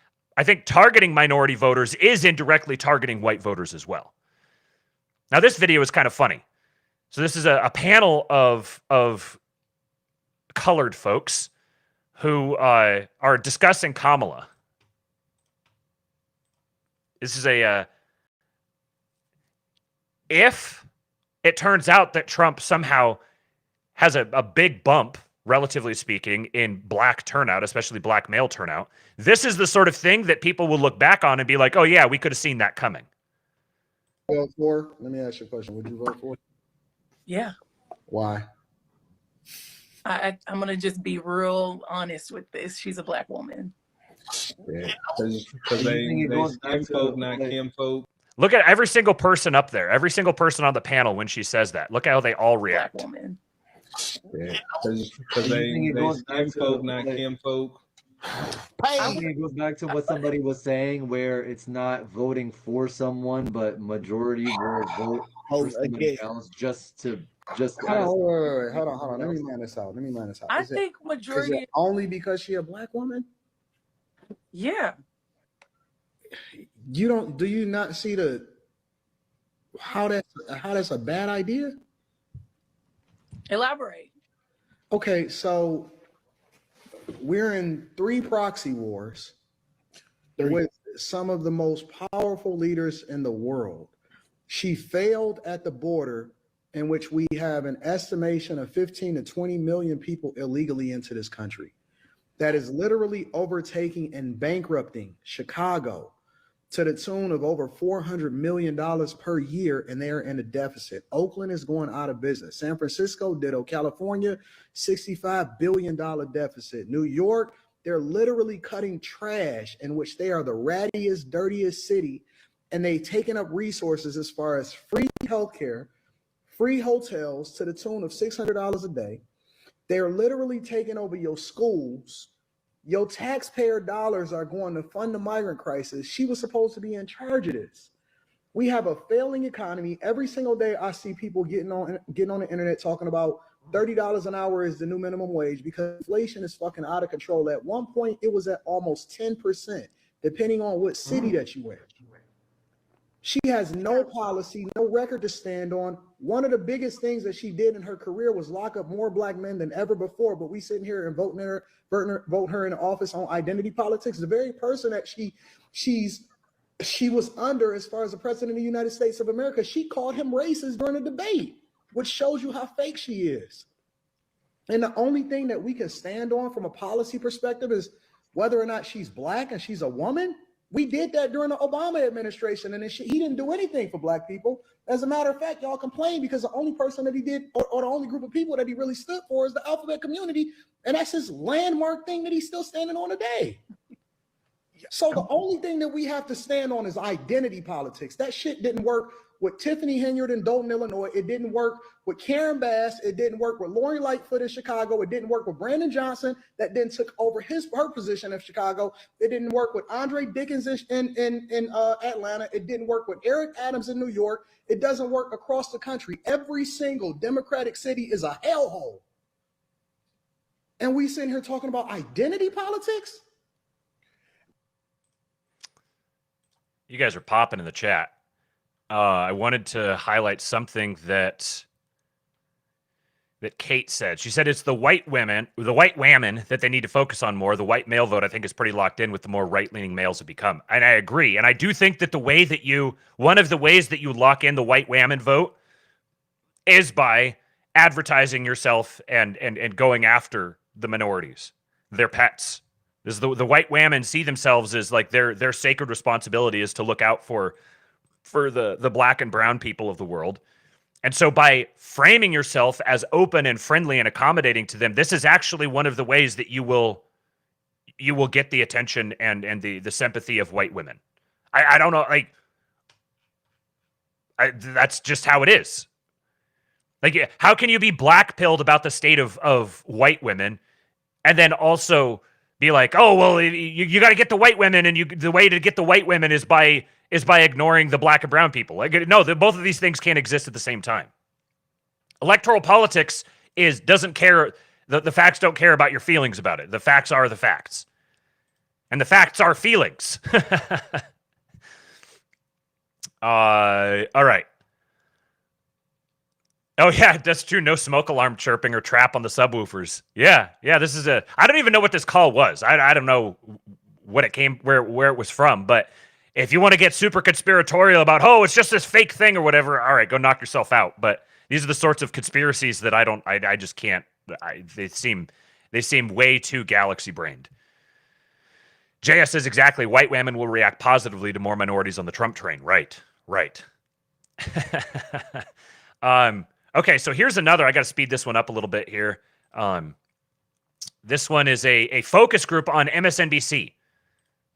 targeting minority voters is indirectly targeting white voters as well. Now, this video is kind of funny. So this is a panel of colored folks who are discussing Kamala. This is if it turns out that Trump somehow has a big bump, relatively speaking, in black turnout, especially black male turnout, this is the sort of thing that people will look back on and be like, oh yeah, we could have seen that coming. Vote for? Let me ask you a question. Would you vote for? Yeah. Why? I'm going to just be real honest with this. She's a black woman. Yeah. Because they skin folk, not Kim folk. Look at every single person up there, every single person on the panel when she says that. Look at how they all react. Black woman. Yeah, because they skin folk, not Kim folk. I think it goes back to what somebody was saying, where it's not voting for someone, but majority will vote for somebody else just. Hold on. Let me line this out. I think majority. Is it only because she a black woman? Yeah. Do you not see how that's a bad idea? Elaborate. Okay, so we're in 3 proxy wars with some of the most powerful leaders in the world. She failed at the border, in which we have an estimation of 15 to 20 million people illegally into this country. That is literally overtaking and bankrupting Chicago to the tune of over $400 million per year, and they're in a deficit. Oakland is going out of business. San Francisco, ditto. California, $65 billion deficit. New York, they're literally cutting trash, in which they are the rattiest, dirtiest city, and they've taken up resources as far as free healthcare, free hotels to the tune of $600 a day. They're literally taking over your schools. Your taxpayer dollars are going to fund the migrant crisis. She was supposed to be in charge of this. We have a failing economy. Every single day I see people getting on the internet talking about $30 an hour is the new minimum wage, because inflation is fucking out of control. At one point, it was at almost 10%, depending on what city that you wear. She has no policy, no record to stand on. One of the biggest things that she did in her career was lock up more black men than ever before. But we sitting here and vote her in office on identity politics. The very person that she was under as far as the president of the United States of America, she called him racist during a debate, which shows you how fake she is. And the only thing that we can stand on from a policy perspective is whether or not she's black and she's a woman. We did that during the Obama administration, and he didn't do anything for black people. As a matter of fact, y'all complain because the only person that he did, or the only group of people that he really stood for, is the alphabet community, and that's his landmark thing that he's still standing on today. So the only thing that we have to stand on is identity politics. That shit didn't work with Tiffany Henyard in Dayton, Illinois. It didn't work with Karen Bass. It didn't work with Lori Lightfoot in Chicago. It didn't work with Brandon Johnson that then took over her position in Chicago. It didn't work with Andre Dickens in Atlanta. It didn't work with Eric Adams in New York. It doesn't work across the country. Every single Democratic city is a hellhole. And we sitting here talking about identity politics? You guys are popping in the chat. I wanted to highlight something that Kate said. She said it's the white women that they need to focus on more. The white male vote, I think, is pretty locked in with the more right-leaning males have become. And I agree. And I do think that one of the ways that you lock in the white women vote is by advertising yourself and going after the minorities, their pets. This is the white women see themselves as like their sacred responsibility is to look out for the black and brown people of the world. And so by framing yourself as open and friendly and accommodating to them, this is actually one of the ways that you will get the attention and the sympathy of white women. I don't know, like, that's just how it is. Like, how can you be black-pilled about the state of white women and then also be like, oh, well, you got to get the white women, and the way to get the white women is by ignoring the black and brown people. Like, no, both of these things can't exist at the same time. Electoral politics doesn't care. The facts don't care about your feelings about it. The facts are the facts. And the facts are feelings. All right. Oh, yeah, that's true. No smoke alarm chirping or trap on the subwoofers. Yeah, this is I don't even know what this call was. I don't know what it came, where it was from. But if you want to get super conspiratorial about, oh, it's just this fake thing or whatever, all right, go knock yourself out. But these are the sorts of conspiracies that I just can't. They seem way too galaxy-brained. JS says exactly, white women will react positively to more minorities on the Trump train. Right. Okay, so here's another. I got to speed this one up a little bit here. This one is a focus group on MSNBC.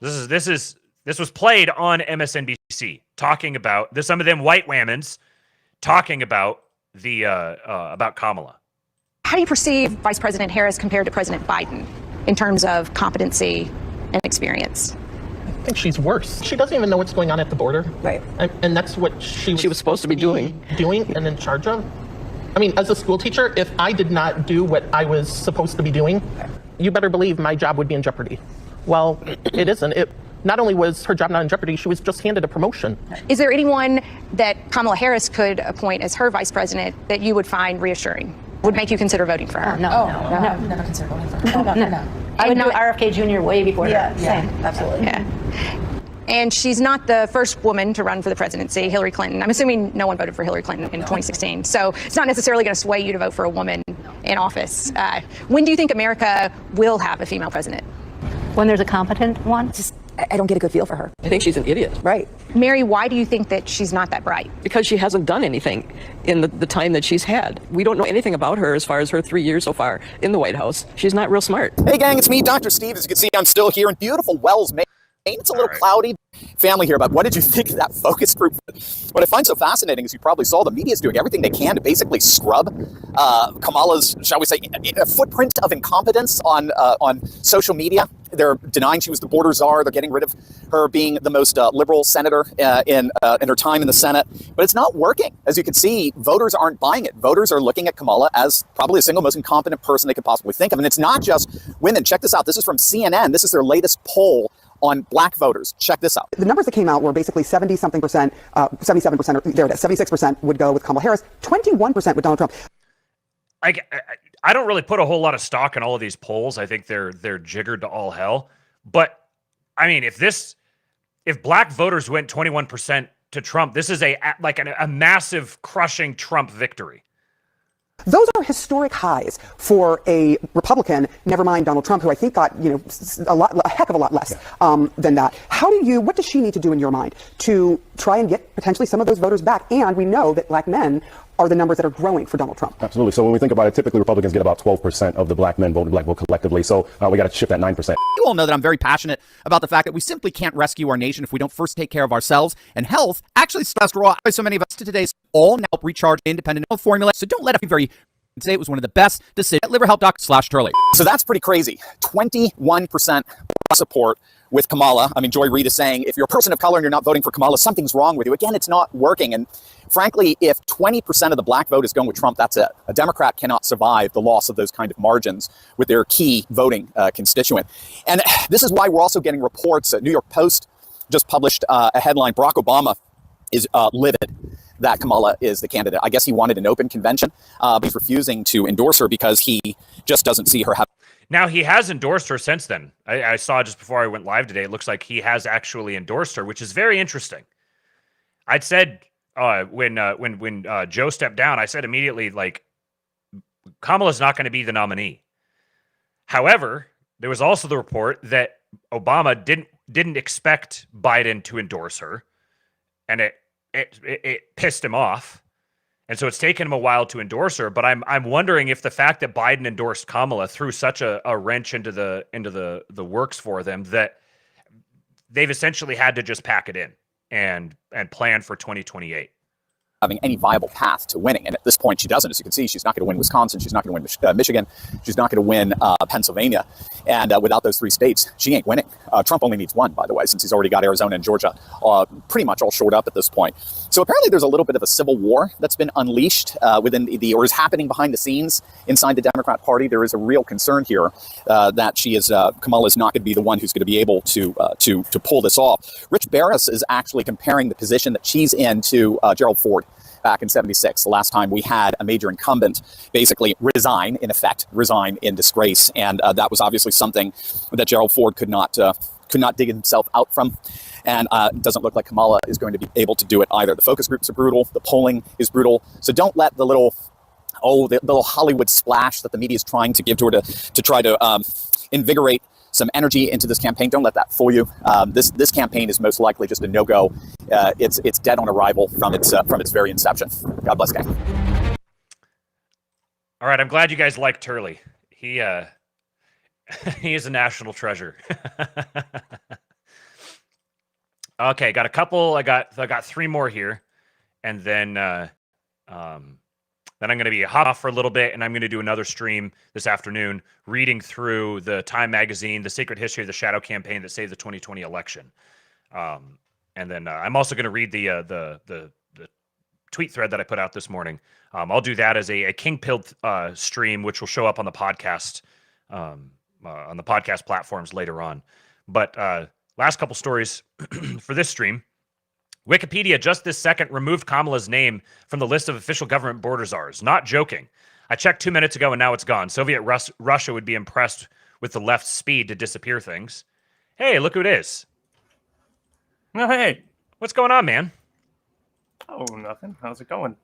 This was played on MSNBC, talking about some of them white women's talking about about Kamala. How do you perceive Vice President Harris compared to President Biden in terms of competency and experience? I think she's worse. She doesn't even know what's going on at the border. Right. And that's what she was supposed to be doing and in charge of. I mean, as a school teacher, if I did not do what I was supposed to be doing, you better believe my job would be in jeopardy. Well, it isn't. Not only was her job not in jeopardy, she was just handed a promotion. Is there anyone that Kamala Harris could appoint as her vice president that you would find reassuring, would make you consider voting for her? No, never consider voting for her. No. I would do RFK Jr. way before her. Same, absolutely. Yeah. And she's not the first woman to run for the presidency, Hillary Clinton. I'm assuming no one voted for Hillary Clinton in 2016. So it's not necessarily going to sway you to vote for a woman in office. When do you think America will have a female president? When there's a competent one. I don't get a good feel for her. I think she's an idiot. Right. Mary, why do you think that she's not that bright? Because she hasn't done anything in the time that she's had. We don't know anything about her as far as her 3 years so far in the White House. She's not real smart. Hey gang, it's me, Dr. Steve. As you can see, I'm still here in beautiful Wells, Maine. It's a little cloudy. Family here, but what did you think of that focus group? What I find so fascinating is you probably saw the media is doing everything they can to basically scrub Kamala's, shall we say, a footprint of incompetence on social media. They're denying she was the border czar. They're getting rid of her being the most liberal senator in her time in the Senate. But it's not working. As you can see, voters aren't buying it. Voters are looking at Kamala as probably the single most incompetent person they could possibly think of. And it's not just women. Check this out. This is from CNN. This is their latest poll on black voters. Check this out. The numbers that came out were basically 77%, 77%, there it is, 76% would go with Kamala Harris, 21% with Donald Trump. I don't really put a whole lot of stock in all of these polls. I think they're jiggered to all hell. But I mean, if black voters went 21% to Trump, this is a massive crushing Trump victory. Those are historic highs for a Republican, never mind Donald Trump, who I think got, a heck of a lot less than that. What does she need to do in your mind to try and get potentially some of those voters back? And we know that black men are the numbers that are growing for Donald Trump. Absolutely. So when we think about it, typically Republicans get about 12% of the black men voting black vote collectively. So we got to shift that 9%. You all know that I'm very passionate about the fact that we simply can't rescue our nation if we don't first take care of ourselves. And health actually, after all, so many of us to today's all now recharge independent health formula. So don't let it be very. Today it was one of the best decisions at liverhelp.com/Turley. So that's pretty crazy. 21% support with Kamala. I mean, Joy Reid is saying if you're a person of color and you're not voting for Kamala, something's wrong with you. Again, it's not working. And frankly, if 20% of the black vote is going with Trump, that's it. A Democrat cannot survive the loss of those kind of margins with their key voting constituent. And this is why we're also getting reports. New York Post just published a headline, Barack Obama is livid that Kamala is the candidate. I guess he wanted an open convention, but he's refusing to endorse her because he just doesn't see her having. Now, he has endorsed her since then. I saw just before I went live today, it looks like he has actually endorsed her, which is very interesting. I'd said when Joe stepped down, I said immediately, Kamala's not going to be the nominee. However, there was also the report that Obama didn't expect Biden to endorse her, and it pissed him off. And so it's taken him a while to endorse her, but I'm wondering if the fact that Biden endorsed Kamala threw such a wrench into the works for them that they've essentially had to just pack it in and plan for 2028. Having any viable path to winning. And at this point, she doesn't. As you can see, she's not going to win Wisconsin. She's not going to win Michigan. She's not going to win Pennsylvania. And without those three states, she ain't winning. Trump only needs one, by the way, since he's already got Arizona and Georgia pretty much all shored up at this point. So apparently there's a little bit of a civil war that's been unleashed within or is happening behind the scenes inside the Democrat Party. There is a real concern here that Kamala is not going to be the one who's going to be able to pull this off. Rich Barris is actually comparing the position that she's in to Gerald Ford back in 76, the last time we had a major incumbent basically resign in disgrace. And that was obviously something that Gerald Ford could not dig himself out from. And it doesn't look like Kamala is going to be able to do it either. The focus groups are brutal. The polling is brutal. So don't let the little Hollywood splash that the media is trying to give to her to try to invigorate some energy into this campaign. Don't let that fool you. This campaign is most likely just a no-go. It's dead on arrival from its very inception. God bless, gang. All right, I'm glad you guys like Turley. He is a national treasure. Okay, got a couple. I got three more here, and then I'm going to be hot off for a little bit, and I'm going to do another stream this afternoon, reading through the Time magazine, The Secret History of the Shadow Campaign That Saved the 2020 Election. And then I'm also going to read the tweet thread that I put out this morning. I'll do that as a King Pill stream, which will show up on the podcast platforms later on. But last couple stories for this stream. Wikipedia just this second removed Kamala's name from the list of official government border czars. Not joking. I checked 2 minutes ago and now it's gone. Soviet Russia would be impressed with the left's speed to disappear things. Hey, look who it is. No, hey. What's going on, man? Oh, nothing. How's it going?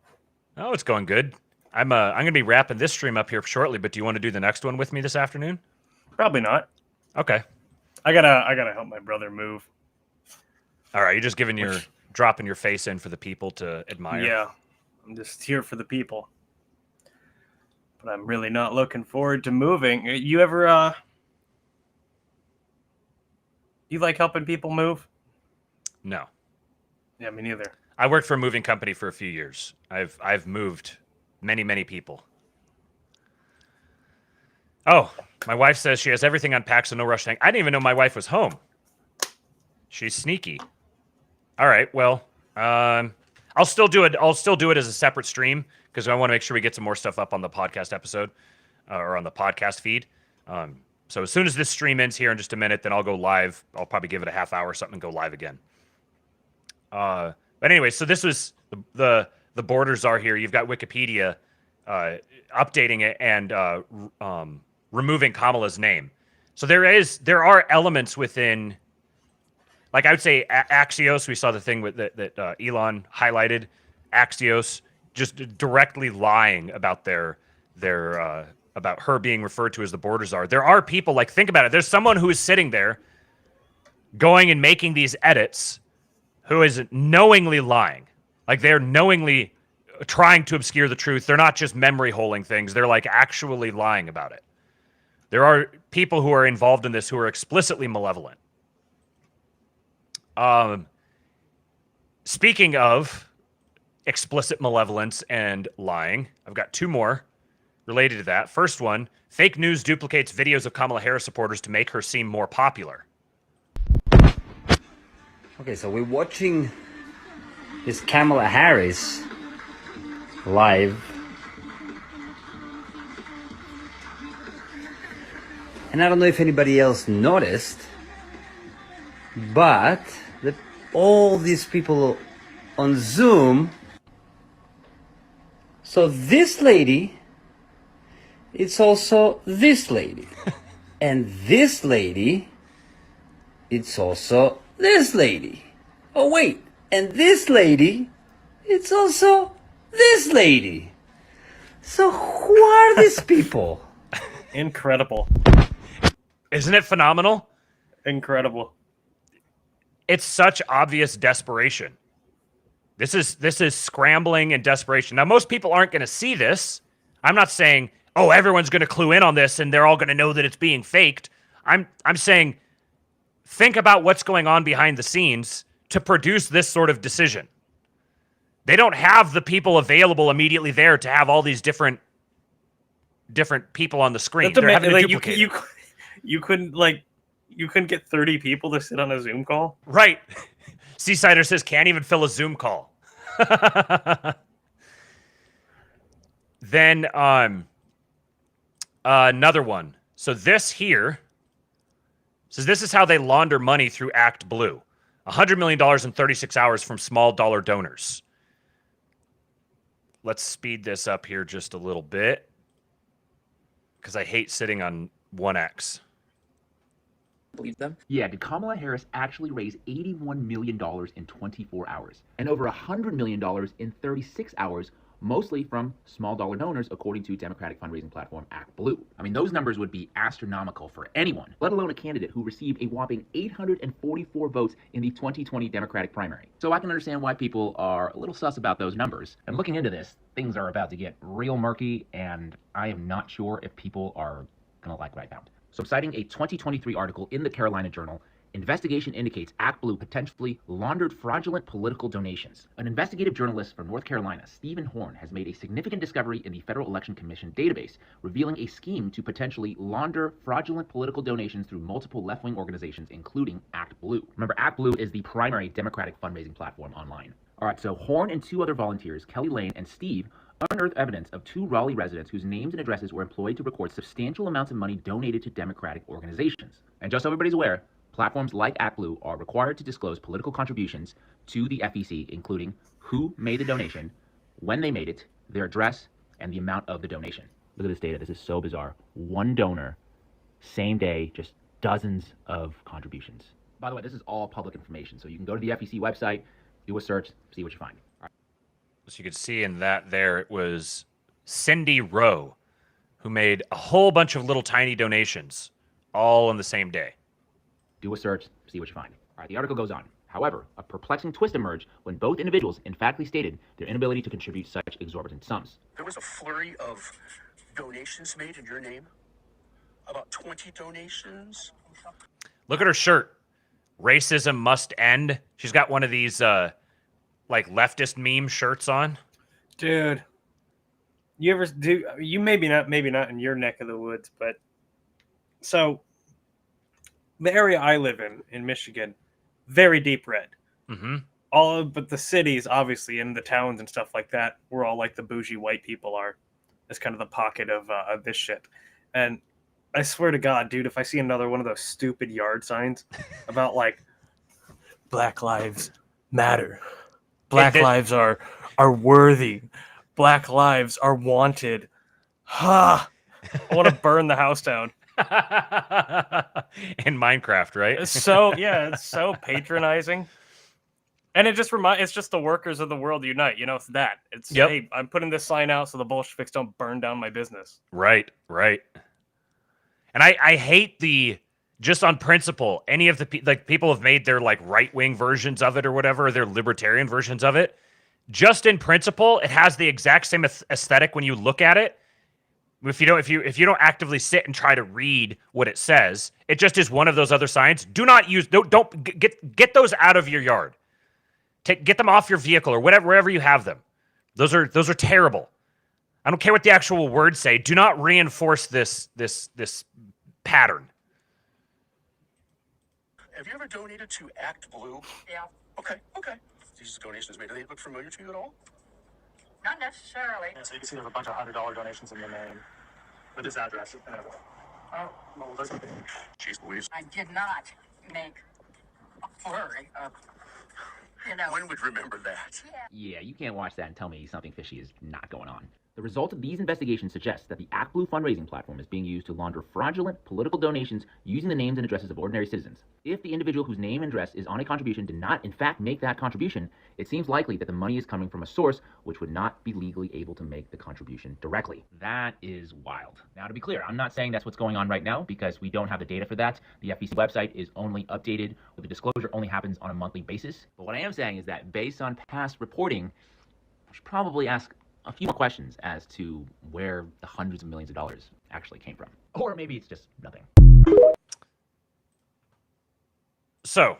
Oh, it's going good. I'm going to be wrapping this stream up here shortly, but do you want to do the next one with me this afternoon? Probably not. Okay. I gotta help my brother move. All right, you're just dropping your face in for the people to admire. Yeah, I'm just here for the people. But I'm really not looking forward to moving. You ever, you like helping people move? No. Yeah, me neither. I worked for a moving company for a few years. I've moved many people. Oh, my wife says she has everything unpacked, so no rush. I didn't even know my wife was home. She's sneaky. All right, well, I'll still do it. I'll still do it as a separate stream because I want to make sure we get some more stuff up on the podcast episode or on the podcast feed. So as soon as this stream ends here in just a minute, then I'll go live. I'll probably give it a half hour or something and go live again. But anyway, so this was the borders are here. You've got Wikipedia updating it and removing Kamala's name. So there are elements within. Like I would say Axios, we saw the thing with that Elon highlighted. Axios just directly lying about their about her being referred to as the border czar. There are people, like, think about it. There's someone who is sitting there going and making these edits who is knowingly lying. Like, they're knowingly trying to obscure the truth. They're not just memory holing things. They're like actually lying about it. There are people who are involved in this who are explicitly malevolent. Speaking of explicit malevolence and lying, I've got two more related to that. First one, fake news duplicates videos of Kamala Harris supporters to make her seem more popular. Okay, so we're watching this Kamala Harris live. And I don't know if anybody else noticed, but all these people on Zoom. So this lady, it's also this lady. And this lady, it's also this lady. Oh wait, and this lady, it's also this lady. So who are these people? Incredible. Isn't it phenomenal? Incredible. It's such obvious desperation. This is scrambling and desperation. Now, most people aren't going to see this. I'm not saying, oh, everyone's going to clue in on this and they're all going to know that it's being faked. I'm saying, think about what's going on behind the scenes to produce this sort of decision. They don't have the people available immediately there to have all these different people on the screen. They're having to duplicate it. You couldn't get 30 people to sit on a Zoom call? Right. Seasider says can't even fill a Zoom call. Then another one. So this here says this is how they launder money through ActBlue. $100 million in 36 hours from small dollar donors. Let's speed this up here just a little bit because I hate sitting on 1x. Believe them? Yeah, did Kamala Harris actually raise $81 million in 24 hours and over $100 million in 36 hours, mostly from small dollar donors, according to Democratic fundraising platform ActBlue? I mean, those numbers would be astronomical for anyone, let alone a candidate who received a whopping 844 votes in the 2020 Democratic primary. So I can understand why people are a little sus about those numbers. And looking into this, things are about to get real murky, and I am not sure if people are gonna like what I found. So citing a 2023 article in the Carolina Journal, investigation indicates ActBlue potentially laundered fraudulent political donations. An investigative journalist from North Carolina, Stephen Horn, has made a significant discovery in the Federal Election Commission database, revealing a scheme to potentially launder fraudulent political donations through multiple left-wing organizations, including ActBlue. Remember, ActBlue is the primary Democratic fundraising platform online. All right, so Horn and two other volunteers, Kelly Lane and Steve, unearthed evidence of two Raleigh residents whose names and addresses were employed to record substantial amounts of money donated to Democratic organizations. And just so everybody's aware, platforms like ActBlue are required to disclose political contributions to the FEC, including who made the donation, when they made it, their address, and the amount of the donation. Look at this data. This is so bizarre. One donor, same day, just dozens of contributions. By the way, this is all public information, so you can go to the FEC website, do a search, see what you find. All right. So you could see in that there, it was Cindy Rowe who made a whole bunch of little tiny donations all on the same day. Do a search, see what you find. All right, the article goes on. However, a perplexing twist emerged when both individuals emphatically stated their inability to contribute such exorbitant sums. There was a flurry of donations made in your name. About 20 donations. Look at her shirt. Racism must end. She's got one of these like leftist meme shirts on. Dude, you ever do? You maybe not in your neck of the woods, but so the area I live in Michigan, very deep red. Mm-hmm. But the cities, obviously, and the towns and stuff like that, where all like the bougie white people are, is kind of the pocket of this shit. And I swear to God, dude, if I see another one of those stupid yard signs about like Black Lives Matter, Black lives are worthy, Black lives are wanted, I want to burn the house down. In Minecraft, right? It's so patronizing. And it's just the workers of the world unite. You know, it's that. It's hey, I'm putting this sign out so the Bolsheviks don't burn down my business. Right. And I hate just on principle, any of the people have made their like right-wing versions of it or whatever, their libertarian versions of it. Just in principle, it has the exact same aesthetic when you look at it. If you don't actively sit and try to read what it says, it just is one of those other signs. Do not use don't get those out of your yard. Get them off your vehicle or wherever you have them. Those are terrible. I don't care what the actual words say. Do not reinforce this pattern. Have you ever donated to ActBlue? Yeah. Okay. These donations made. Do they look familiar to you at all? Not necessarily. Yeah, so you can see there's a bunch of $100 donations in the name with this address. Oh, well, that's okay. Jeez Louise. I did not make a flurry of, One would remember that. Yeah, you can't watch that and tell me something fishy is not going on. The result of these investigations suggests that the ActBlue fundraising platform is being used to launder fraudulent political donations using the names and addresses of ordinary citizens. If the individual whose name and address is on a contribution did not in fact make that contribution, it seems likely that the money is coming from a source which would not be legally able to make the contribution directly. That is wild. Now, to be clear, I'm not saying that's what's going on right now because we don't have the data for that. The FBC website is only updated, but the disclosure only happens on a monthly basis. But what I am saying is that based on past reporting, we should probably ask a few more questions as to where the hundreds of millions of dollars actually came from. Or maybe it's just nothing. So,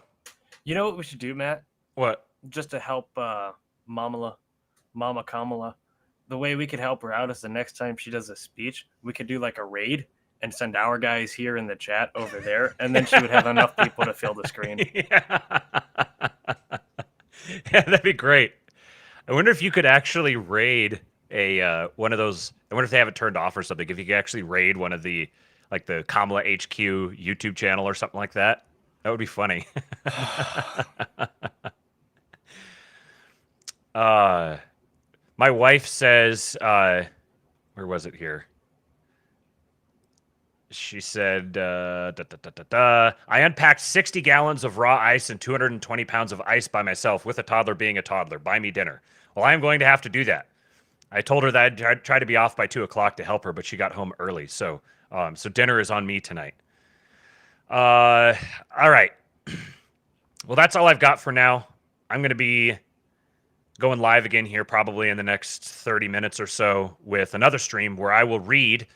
you know what we should do, Matt? What? Just to help Mama Kamala. The way we could help her out is the next time she does a speech, we could do like a raid and send our guys here in the chat over there, and then she would have enough people to fill the screen. Yeah, that'd be great. I wonder if you could actually raid one of those. I wonder if they have it turned off or something. If you could actually raid one of the Kamala HQ YouTube channel or something like that, that would be funny. My wife says, where was it here? She said, I unpacked 60 gallons of raw ice and 220 pounds of ice by myself with a toddler being a toddler. Buy me dinner. Well, I am going to have to do that. I told her that I'd try to be off by 2 o'clock to help her, but she got home early. So dinner is on me tonight. All right. Well, that's all I've got for now. I'm going to be going live again here probably in the next 30 minutes or so with another stream where I will read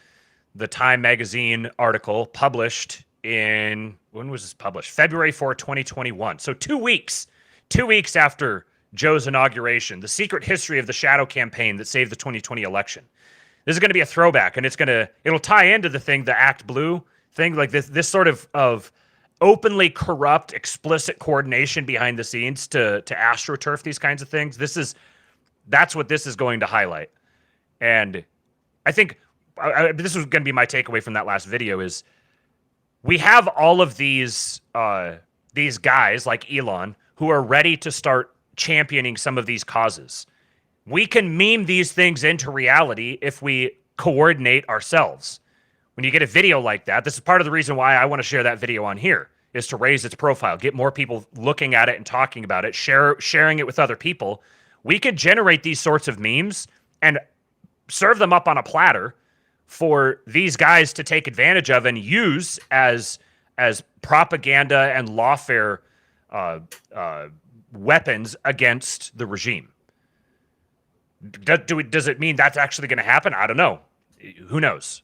the Time magazine article published when was this published? February 4, 2021. So 2 weeks after Joe's inauguration, the secret history of the shadow campaign that saved the 2020 election. This is going to be a throwback, and it'll tie into the ActBlue thing, like this sort of openly corrupt, explicit coordination behind the scenes to astroturf these kinds of things. That's what this is going to highlight. And I think this was going to be my takeaway from that last video is we have all of these guys like Elon who are ready to start championing some of these causes. We can meme these things into reality if we coordinate ourselves. When you get a video like that, this is part of the reason why I want to share that video on here, is to raise its profile, get more people looking at it and talking about it, sharing it with other people. We could generate these sorts of memes and serve them up on a platter for these guys to take advantage of and use as propaganda and lawfare weapons against the regime. Does it mean that's actually going to happen? I don't know. Who knows?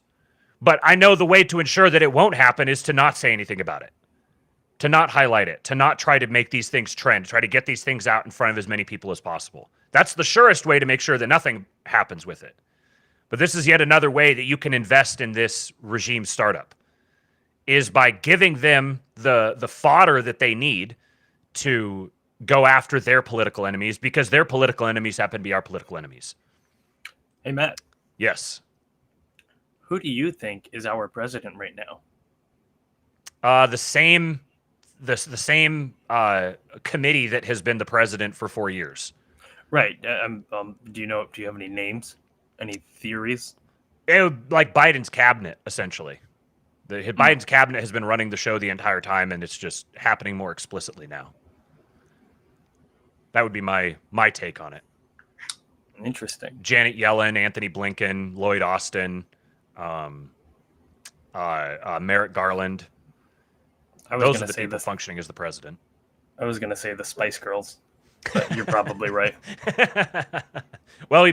But I know the way to ensure that it won't happen is to not say anything about it, to not highlight it, to not try to make these things trend, try to get these things out in front of as many people as possible. That's the surest way to make sure that nothing happens with it. But this is yet another way that you can invest in this regime startup, is by giving them the fodder that they need to go after their political enemies, because their political enemies happen to be our political enemies. Hey, Matt. Yes. Who do you think is our president right now? The same committee that has been the president for 4 years. Right. Do you have any names? Any theories? Like Biden's cabinet, essentially. Biden's cabinet has been running the show the entire time, and it's just happening more explicitly now. That would be my take on it. Interesting. Janet Yellen, Anthony Blinken, Lloyd Austin, Merrick Garland. Those are the people functioning as the president. I was going to say the Spice Girls, but you're probably right. Well,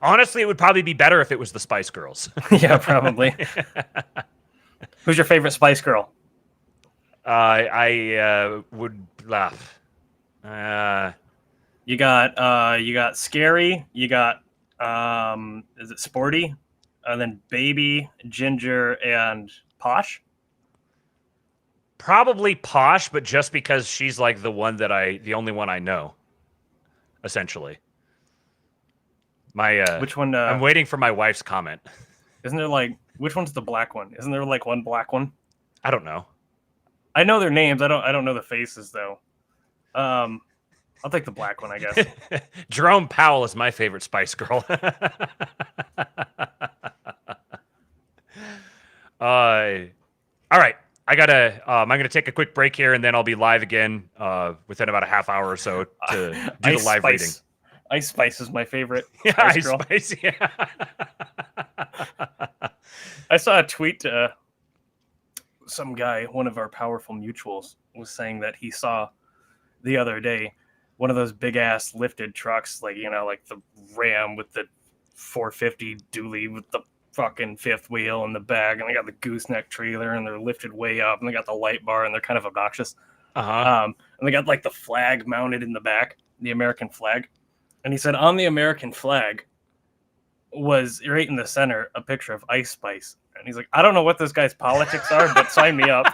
honestly, it would probably be better if it was the Spice Girls. Yeah, probably. Who's your favorite Spice Girl? I would laugh. You got Scary. You got is it Sporty? And then Baby, Ginger, and Posh. Probably Posh, but just because she's like the only one I know, essentially. Which one? I'm waiting for my wife's comment. Isn't there which one's the black one? Isn't there one black one? I don't know. I know their names. I don't know the faces though. I'll take the black one, I guess. Jerome Powell is my favorite Spice Girl. All right. I'm gonna take a quick break here, and then I'll be live again within about a half hour or so to do the live reading. Ice Spice is my favorite. Yeah, Ice Spice. Yeah. I saw a tweet. Some guy, one of our powerful mutuals, was saying that he saw the other day one of those big ass lifted trucks, like the Ram with the 450 dually with the fucking fifth wheel in the back, and they got the gooseneck trailer, and they're lifted way up, and they got the light bar, and they're kind of obnoxious. And they got the flag mounted in the back, the American flag. And he said on the American flag was right in the center a picture of Ice Spice. And he's like, I don't know what this guy's politics are, but sign me up.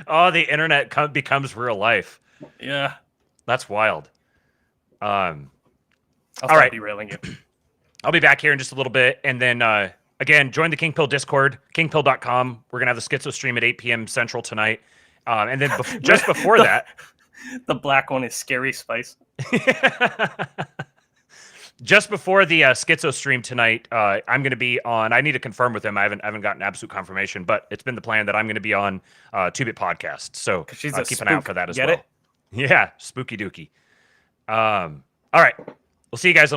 Oh, the internet becomes real life. Yeah, that's wild. I'll all right, derailing you. I'll be back here in just a little bit, and then again, join the King Pill Discord, kingpill.com. We're gonna have the Schizo stream at 8 p.m. Central tonight, and then just before that, the black one is Scary Spice. Just before the Schizo stream tonight, I'm going to be on. I need to confirm with him. I haven't gotten absolute confirmation, but it's been the plan that I'm going to be on 2-Bit Podcast. So keep an eye out for that as well. Get it? Yeah, spooky dooky. All right, we'll see you guys.